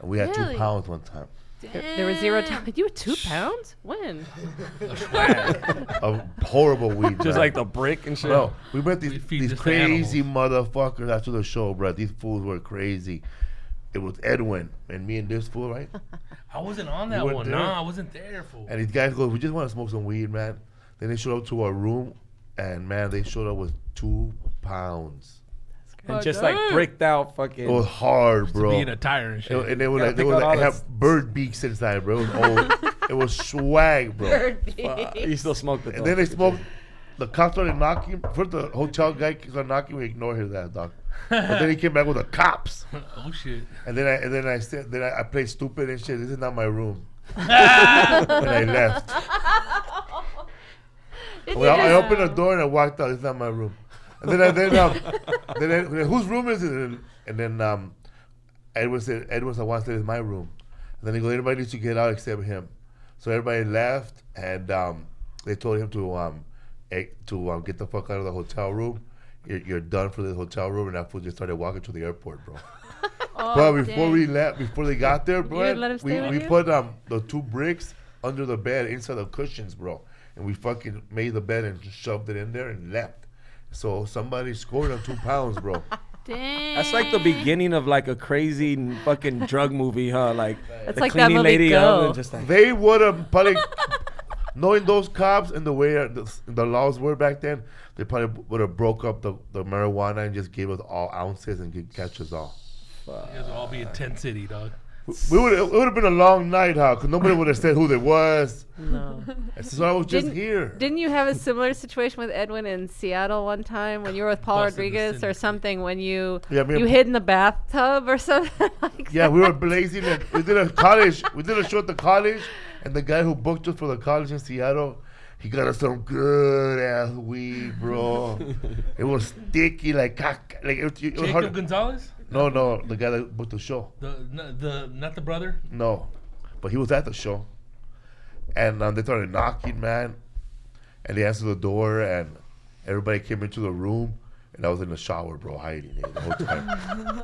And we had Really? 2 pounds one time. There was 0 tolerance. You were 2 pounds? When? Of horrible weed. Just man. like the brick and shit. Bro, we met We these feed these this to crazy motherfuckers after the show, bro. These fools were crazy. It was Edwin and me and this fool, right? I wasn't on that weren't one. there? No, I wasn't there, fool. And these guys go, we just want to smoke some weed, man. Then they showed up to our room, and man, they showed up with 2 pounds. And just like bricked out fucking. It was hard, bro. Being a tire and shit. And they were Gotta like, they pick were out like, all have that bird beaks inside, bro. It was old. It was swag, bro. You still smoked it. And though. then they smoked. The cops started knocking. First, the hotel guy started knocking. We ignored his ass, dog. But then he came back with the cops. Oh shit. And then I said, I played stupid and shit. This is not my room. And I left. Well, I opened the door and I walked out. It's not my room. And then whose room is it? And then Edwin said, I want to say it's my room. And then he goes, everybody needs to get out except him. So everybody left, and they told him to get the fuck out of the hotel room. You're done for the hotel room, and that fool just started walking to the airport, bro. But before we left, before they got there, bro, didn't let him stay with we you? put the 2 bricks under the bed, inside the cushions, bro. And we fucking made the bed and just shoved it in there and left. So somebody scored on 2 pounds, bro. Damn. That's like the beginning of like a crazy fucking drug movie, huh? Like It's the like that cleaning movie lady Go. and just like They would have probably, knowing those cops and the way the laws were back then, they probably would have broke up the marijuana and just gave us all ounces and could catch us all. You guys would all be in Tent City, dog. It would have been a long night, huh? Because nobody would have said who they was. No. So I was just Didn't- here. Didn't you have a similar situation with Edwin in Seattle one time when you were with Paul Busted the Rodriguez or syndicate. something when you Yeah, me and you Pa- hid in the bathtub or something like Yeah, that? we were blazing it. We did a college. We did a show at the college, and the guy who booked us for the college in Seattle, he got us some good ass weed, bro. It was sticky, like it was Jacob hard. Gonzalez? No, the guy that booked the show. The not the brother? No, but he was at the show, and they started knocking, man, and they answered the door, and everybody came into the room, and I was in the shower, bro, hiding it the whole time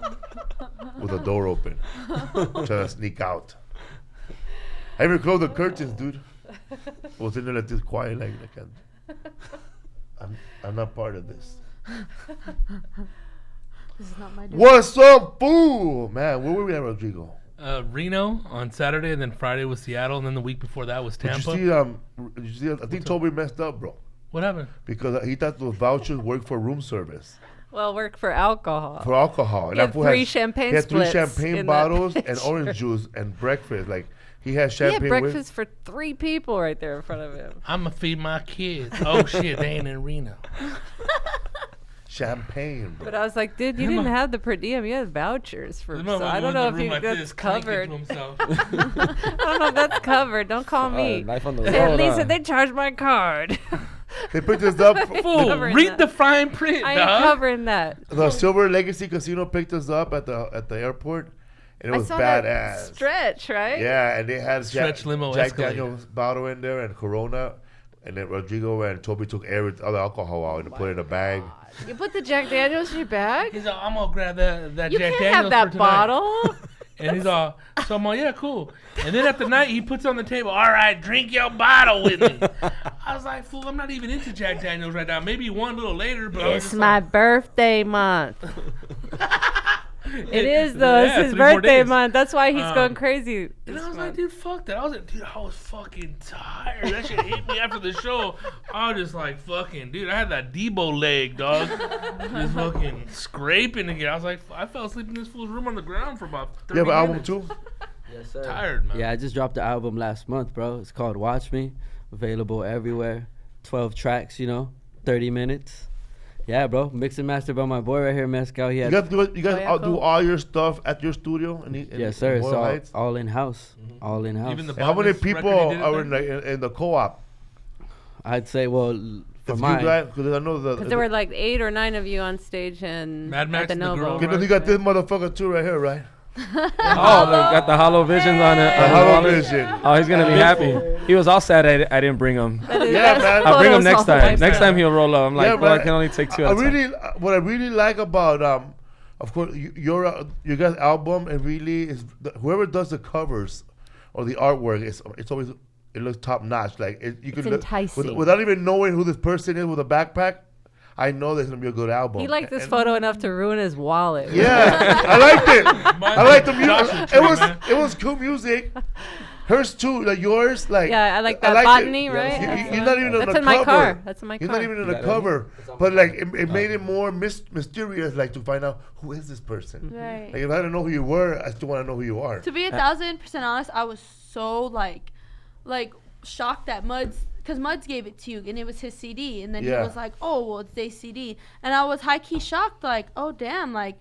with the door open, trying to sneak out. I even closed the curtains, dude. I was in there like this quiet, like I'm not part of this. This is not my doing. What's up, fool? Man, where were we at, Rodrigo? Reno on Saturday, and then Friday was Seattle, and then the week before that was Did Tampa. you see, I think Toby messed up, bro. What happened? Because he thought those vouchers worked for room service, Well, work for alcohol. for alcohol. He had that fool 3 champagne he had 3 splits champagne in that bottles and picture. orange juice and breakfast. Like, he had He had champagne breakfast for 3 people right there in front of him. I'm going to feed my kids. Oh, shit, they ain't in Reno. champagne, bro. But I was like, dude, you Him didn't a- have the per diem. You had vouchers for. This So motherfucker I don't was know in if the you, room like that's this, cranking covered. to himself. I don't know if that's covered. Don't call me. life on the At road, least huh? they charged my card. They picked us up. Fool, Covering read that. the fine print, I ain't dog. covering that. The Silver Legacy Casino picked us up at the airport, and it was I saw badass. that stretch, right? Yeah, and they had Stretch limo Jack Escalade. Daniels bottle in there and Corona. And then Rodrigo and Toby took all the alcohol out and put it in a bag. You put the Jack Daniels in your bag? He's like, I'm gonna grab that You Jack can't Daniels have that for tonight. bottle. And he's all, so I'm like, yeah, cool. And then at the night, he puts it on the table. All right, drink your bottle with me. I was like, fool, I'm not even into Jack Daniels right now. Maybe one little later, but It's my birthday month. It is though. Yeah, It's his 3 more birthday days. month. That's why he's going crazy. And I was like, dude, fuck that. I was fucking tired. That shit hit me after the show. I was just like, fucking, dude, I had that Debo leg, dog. Just fucking scraping again. I was like, I fell asleep in this fool's room on the ground for about 30 You have an album minutes. too? Yes, sir. Tired, man. Yeah, I just dropped the album last month, bro. It's called Watch Me. Available everywhere. 12 tracks, 30 minutes. Yeah, bro. Mix and master by my boy right here, Mescal. He You had, guys do yeah, do cool. all your stuff at your studio? yes, sir. It's Boyle Heights? all in house. All in house. Even the And how many Botanist people record he did are there? in the co-op? I'd say, well, for If you mine. guys, because I know Because there were like 8 or 9 of you on stage and Mad Max at the and the Novo. girl, you know, you got this motherfucker too right here, right? Oh, look, got the hollow visions on it. The Hollow Vision. Oh, he's gonna be happy. He was all sad I didn't bring him. Yeah, man. I'll bring him Photos next all time. wiped Next out. time he'll roll up. I'm like, Yeah, well, I man. can only take 2 at a time. What I really like about of course your guys' album, it really is whoever does the covers or the artwork, it's always, it looks top notch. Like you could look enticing. without even knowing who this person is with a backpack. I know there's gonna be a good album. He liked this And- photo enough to ruin his wallet. Yeah, I liked it. I liked the music. Joshua Tree, It was cool music. Hers too, like yours, like Yeah, I like that liked botany, it. right? You're not even on That's the in my cover. car. That's in my You're car. not even in You the got it? cover, but like it made it more mysterious, like to find out who is this person. Right. Like if I don't know who you were, I still want to know who you are. To be 1,000% honest, I was so like shocked that because Muds gave it to you and it was his CD, and then Yeah. he was like, "Oh, well, it's Zzay's CD," and I was high key shocked, like, "Oh, damn, like."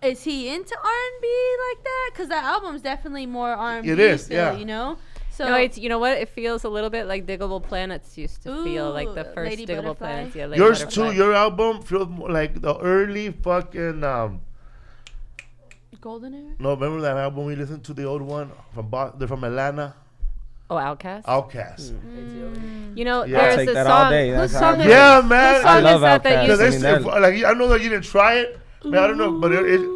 Is he into R&B like that? Because that album's definitely more R&B. It is, feel, yeah. So No, it's, you know what? It feels a little bit like Diggable Planets used to feel, like the Ooh, first Lady Diggable Butterfly. Planets. Yeah, Lady Yours Butterfly. too. Your album feels more like the early fucking Golden Era. No, remember that album we listened to, the old one they're from Atlanta, Oh, Outcast. Outcast. You know, Yeah. I'll there's take a that all song. day. Whose That's how song I is Yeah, Whose man. song I is love that that Outkast. you? Because I mean, that- like I know that you didn't try it. Man, I don't know,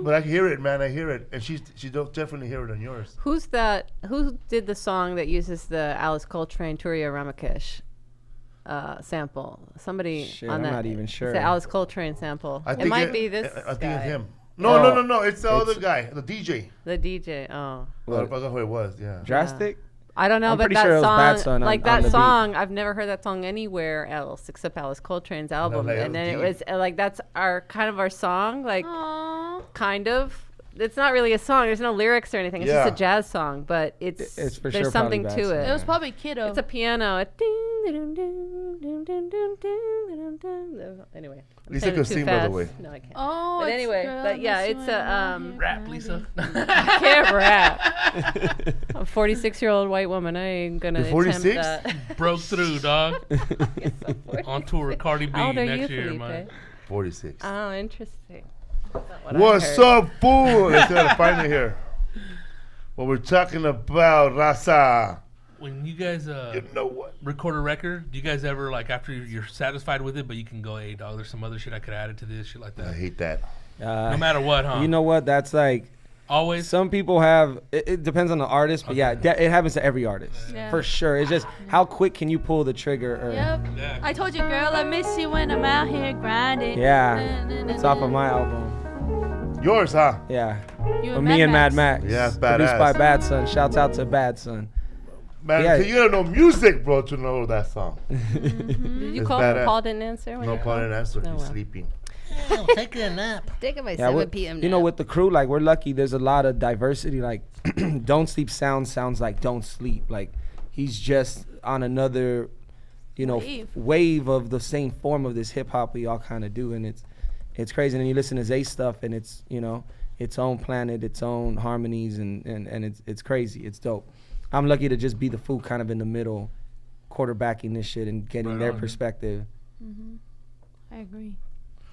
but I hear it, man. I hear it, and she don't definitely hear it on yours. Who's that? Who did the song that uses the Alice Coltrane Turia Ramakesh sample? Somebody Shit, on I'm that. not even It's sure. the Alice Coltrane sample. I It think might be this. I think guy. it's him. No, it's the other guy, the DJ. The DJ. Oh. I forgot who it was. Yeah. Drastic? I don't know, I'm but pretty that sure it was song, Bad Son like on that the beat. song, I've never heard that song anywhere else except Alice Coltrane's album. like, And then it deep. was like that's our kind of our song, like Aww. kind of. It's not really a song. There's no lyrics or anything. It's Yeah. just a jazz song, but it's for there's sure something probably to Bad it. It was probably Kiddo. It's a piano. A ding, ding, ding, ding, ding, ding, ding, ding, ding. Anyway, I'm Lisa saying it could too sing, by the fast. way. No, I can't. Oh, But it's anyway, Girl, but I yeah, Miss it's You a, and I Rap, Hear Lisa. I can't rap. I'm a 46-year-old white woman. I ain't gonna You're attempt 46? that. Broke through, dog. Yes, I'm 46. On tour with Cardi B How old are next you, year, Felipe? man. 46. Oh, interesting. That's not what I What's heard. up, fool? Let's try to find it here. What we're talking about, Raza. When you guys You know what? record a record, do you guys ever, like, after you're satisfied with it, but you can go, hey, dog, there's some other shit I could add it to this, shit like I that? hate that. No matter what, huh? You know what? That's like, Always? some people have, it depends on the artist, but yeah, it happens to every artist. Yeah. For sure. It's just, how quick can you pull the trigger? Or, Yep. Yeah. I told you, girl, I miss you when I'm out here grinding. Yeah. It's off of my album. Yours, huh? Yeah. You With me and Mad Max. Yeah, it's Produced badass. by Bad Son. Shouts out to Bad Son. Man, Yeah. so you gotta know music, bro, to know that song. Did you It's call? badass. Paul didn't answer. when No you Paul called? didn't answer. Oh, He's well. sleeping. Take it by Yeah, 7 with, p.m. you know, with the crew, like, we're lucky. There's a lot of diversity. Like, Don't Sleep sounds like Don't Sleep. Like, he's just on another, you know, wave of the same form of this hip hop we all kind of do, and it's crazy. And then you listen to Zzay stuff, and it's, you know, its own planet, its own harmonies, and it's crazy. It's dope. I'm lucky to just be the fool kind of in the middle, quarterbacking this shit and getting Right their on. perspective. I agree.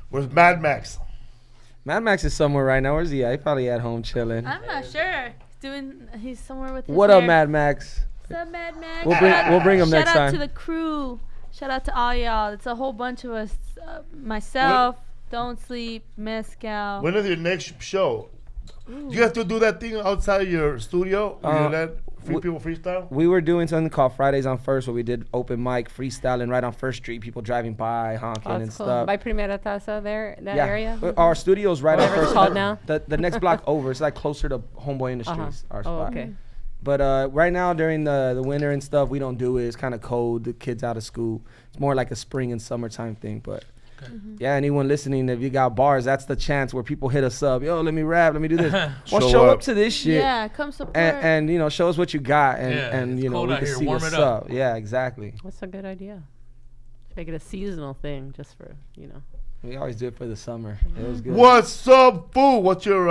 Where's Mad Max? Mad Max is somewhere right now. Where's he at? He probably at home chilling. I'm not sure. He's somewhere with his What up, hair. Mad Max? What's up, Mad Max? We'll bring him next Shout out time. to the crew. Shout out to all y'all. It's a whole bunch of us. Myself, Don't Sleep, Mescal. When is your next show? Do you have to do that thing outside your studio? Where you let people freestyle? We were doing something called Fridays on First, where we did open mic freestyling right on First Street. People driving by, honking and stuff. By Primera Taza there, that area? Our studio's right on Whatever it's First. called now. The next block over. It's like closer to Homeboy Industries. Our spot. Okay. But right now during the winter and stuff, we don't do it. It's kind of cold. The kids out of school. It's more like a spring and summertime thing. But yeah, anyone listening, if you got bars, that's the chance where people hit us up. Yo, let me rap. Let me do this. Well, show up to this shit. Yeah, come support. And you know, show us what you got, and you know, cold we out can here. see Warm what's it up. up. Yeah, exactly. That's a good idea. Make it a seasonal thing, just for We always do it for the summer. It was good. What's up, fool? What's your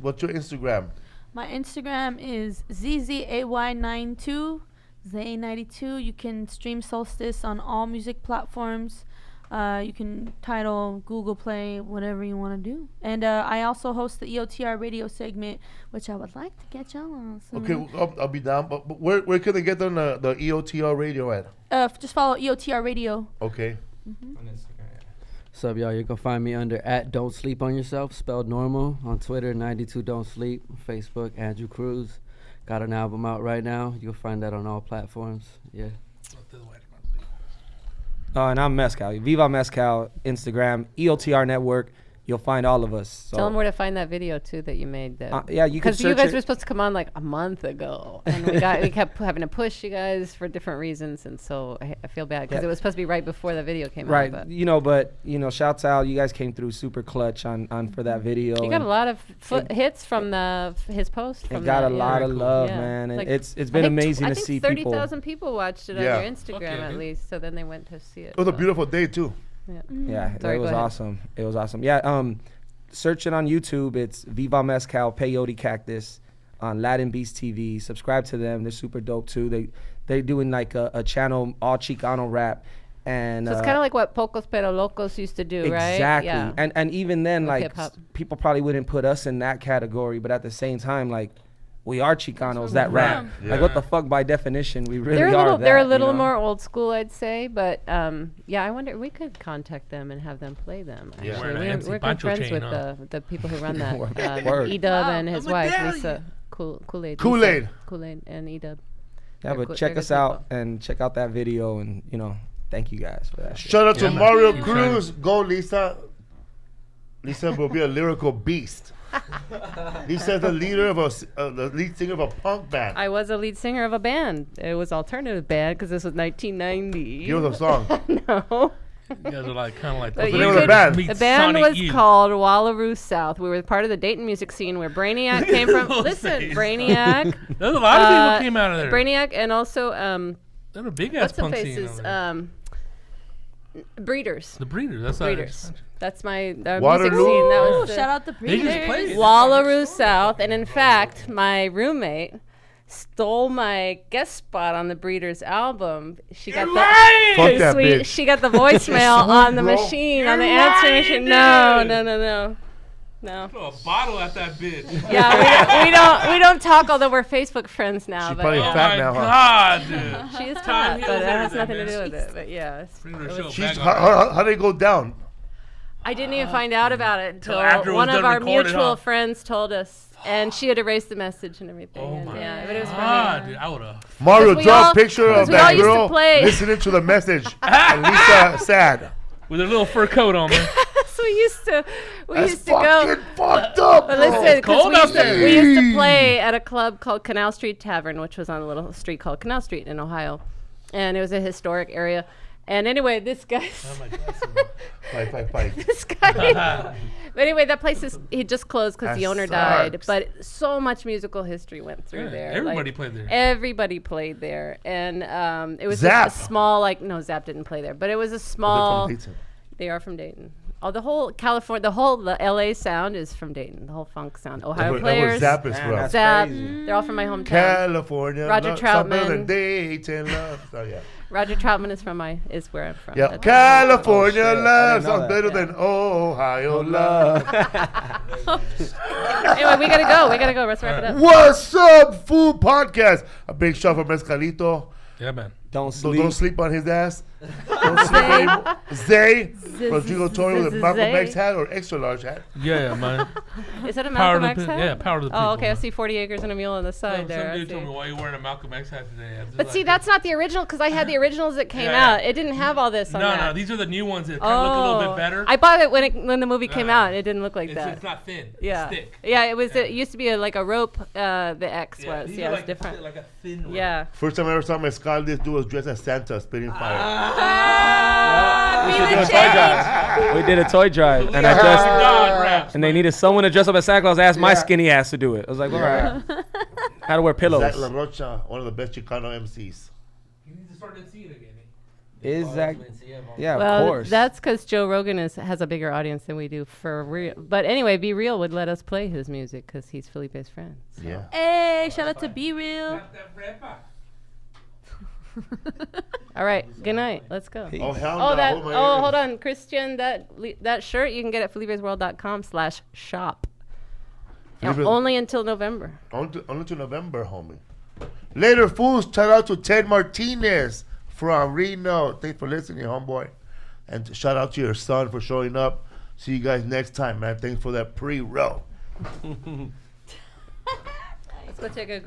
Instagram? My Instagram is ZZAY92, Zzay92. You can stream Solstice on all music platforms. You can title, Google Play, whatever you want to do. And I also host the EOTR radio segment, which I would like to get y'all on. So Okay, I'll be down. But where can they get on the EOTR radio at? just follow EOTR radio. Okay. What's up, y'all? You can find me under @Don't Sleep on Yourself, spelled normal. On Twitter, 92 Don't Sleep. Facebook, Andrew Cruz. Got an album out right now. You'll find that on all platforms. Yeah. And I'm Mescal. Viva Mescal, Instagram, EOTR Network. You'll find all of us. So. Tell them where to find that video too that you made. Yeah, you can because search you guys it. were supposed to come on like a month ago, and we kept having to push you guys for different reasons, and so I feel bad because it was supposed to be right before the video came out. Right, But but shouts out. You guys came through super clutch on for that video. you got a lot of hits from his post. It got a lot of love, Yeah. man. And Like, it's been amazing to see people. 30,000 people watched it Yeah. on your Instagram at least, so then they went to see it. It was a beautiful day too. Yeah, Sorry, it was go ahead. awesome. It was awesome. Yeah, search it on YouTube. It's Viva Mescal, Peyote Cactus on Latin Beast TV. Subscribe to them. They're super dope too. They're doing like a channel all Chicano rap. And So it's kind of like what Pocos Pero Locos used to do, right? exactly. Yeah. And even then, With like hip-hop. people probably wouldn't put us in that category, but at the same time, like we are Chicanos that rap. Yeah. Like what the fuck by definition, we really They're a are. little, they're a that, little you know? more old school, I'd say, but yeah, I wonder we could contact them and have them play them. Yeah. Actually. Wearing a We're MC good Pancho friends chain, with huh? the people who run that. Word. E-Dub and his I'm wife Italian. Lisa Kool-Aid. Kool-Aid. Kool-Aid and E-Dub. Yeah, They're but check they're us good out and check out that video, and thank you guys for that. shit. Shout out to Yeah, man. Mario Keep Cruz. Go, Lisa. Lisa will be a lyrical beast. Lisa's the the lead singer of a punk band. I was a lead singer of a band. It was alternative band because this was 1990. Give us a song. No. You guys are like kind of like But the you name of the could- band? meet The band Sonic was Youth. called Wallaroo South. We were part of the Dayton music scene where Brainiac came from. Don't Listen, say Brainiac. There's a lot of people came out of there. Brainiac and also They're a big ass what's the punk scene. faces? over there. Breeders. The Breeders. That's Breeders. That's my music Waterloo. scene. That Ooh, was the shout out the They just Breeders. played it. Wallaroo South. And in fact, my roommate stole my guest spot on the Breeders album. She got Fuck that sweet. bitch. She got the voicemail on the bro. machine, on the answering machine. No. No. Throw a bottle at that bitch. Yeah, we don't talk, although we're Facebook friends now. She's but probably yeah. fat now, huh? God, dude. She is Time fat, but heals it has everything, nothing to man. do with it. But yeah, Bring her show She's, back on. how did it go down? I didn't even find out about it until after it was one of done our recorded, mutual huh? friends told us, and she had erased the message and everything. Oh and my yeah, but it was God, funny. dude, I would have. Mario, 'Cause we draw all- a picture of 'cause we all that used to girl play. listening to the message. And Lisa sad. With her little fur coat on, man. So we used to That's go. fucking fucked up. But bro. listen, 'cause cold we, out used to, there. we used to play at a club called Canal Street Tavern, which was on a little street called Canal Street in Ohio, and it was a historic area. And anyway, this guy, Oh my God. Fight. this guy. But anyway, that place he just closed because That the owner died. sucks. But so much musical history went through Yeah, there. everybody like, played there. Everybody played there, and it was Zap. just a small no, Zap didn't play there, but it was a They're small. from Dayton. They are from Dayton. Oh, the whole California, the LA sound is from Dayton. The whole funk sound. Ohio That's where players. Zap is Man, from. that's Zap. crazy. They're all from my hometown. California. Roger love, something better Troutman. than Dayton love. Oh, yeah. Roger Troutman is where I'm from. Yeah. That's- California Oh, shit. I love didn't know sounds that. better Yeah. than Ohio love. Anyway, we gotta go. Let's wrap it up. What's up, Food Podcast? A big shout for Mescalito. Yeah, man. Don't So sleep. don't sleep on his ass. Don't sleep anymore. Zzay, Rodrigo Torres with Malcolm Zzay. X hat or extra large hat. Yeah, man. Is that a Power Malcolm to X the hat? yeah, power to the people. Oh, okay. I man. see 40 acres and a mule on the side Some there. I dude told see. me, why you wearing a Malcolm X hat today? I was just But see, like, that's not the original because I had the originals that came Yeah, out. It didn't have all this on no, that. no, these are the new ones that kind of look a little bit better. I bought it when the movie came No, out. It didn't look like it's, that. it's not thin. Yeah. It's thick. Yeah, it was. Yeah. It used to be like a rope. The X was. these Yeah, are it's like different. Like a thin rope. Yeah. First time I ever saw Mescal, this dude was dressed as Santa spitting fire. Ah, We be should do the a toy change. drive. We did a toy drive, and I Leave just God raps, and they man. needed someone to dress up as Santa Claus. I asked my Yeah. skinny ass to do it. I was like, all right. How to wear pillows? Zach La Rocha, one of the best Chicano MCs. You need to start to see it again. Is that? Yeah, Well, of course. that's because Joe Rogan has a bigger audience than we do for real. But anyway, Be Real would let us play his music because he's Felipe's friend. Yeah. Hey, shout out to Be Real. All right. Good night. Let's go. Oh, hell Oh, no. that. Hold my Oh, ears. hold on, Christian. That shirt you can get at felipesworld.com/shop. Felipe- Only until November. Only to November, homie. Later, fools. Shout out to Ted Martinez from Reno. Thanks for listening, homeboy. And shout out to your son for showing up. See you guys next time, man. Thanks for that pre-roll. Let's go take a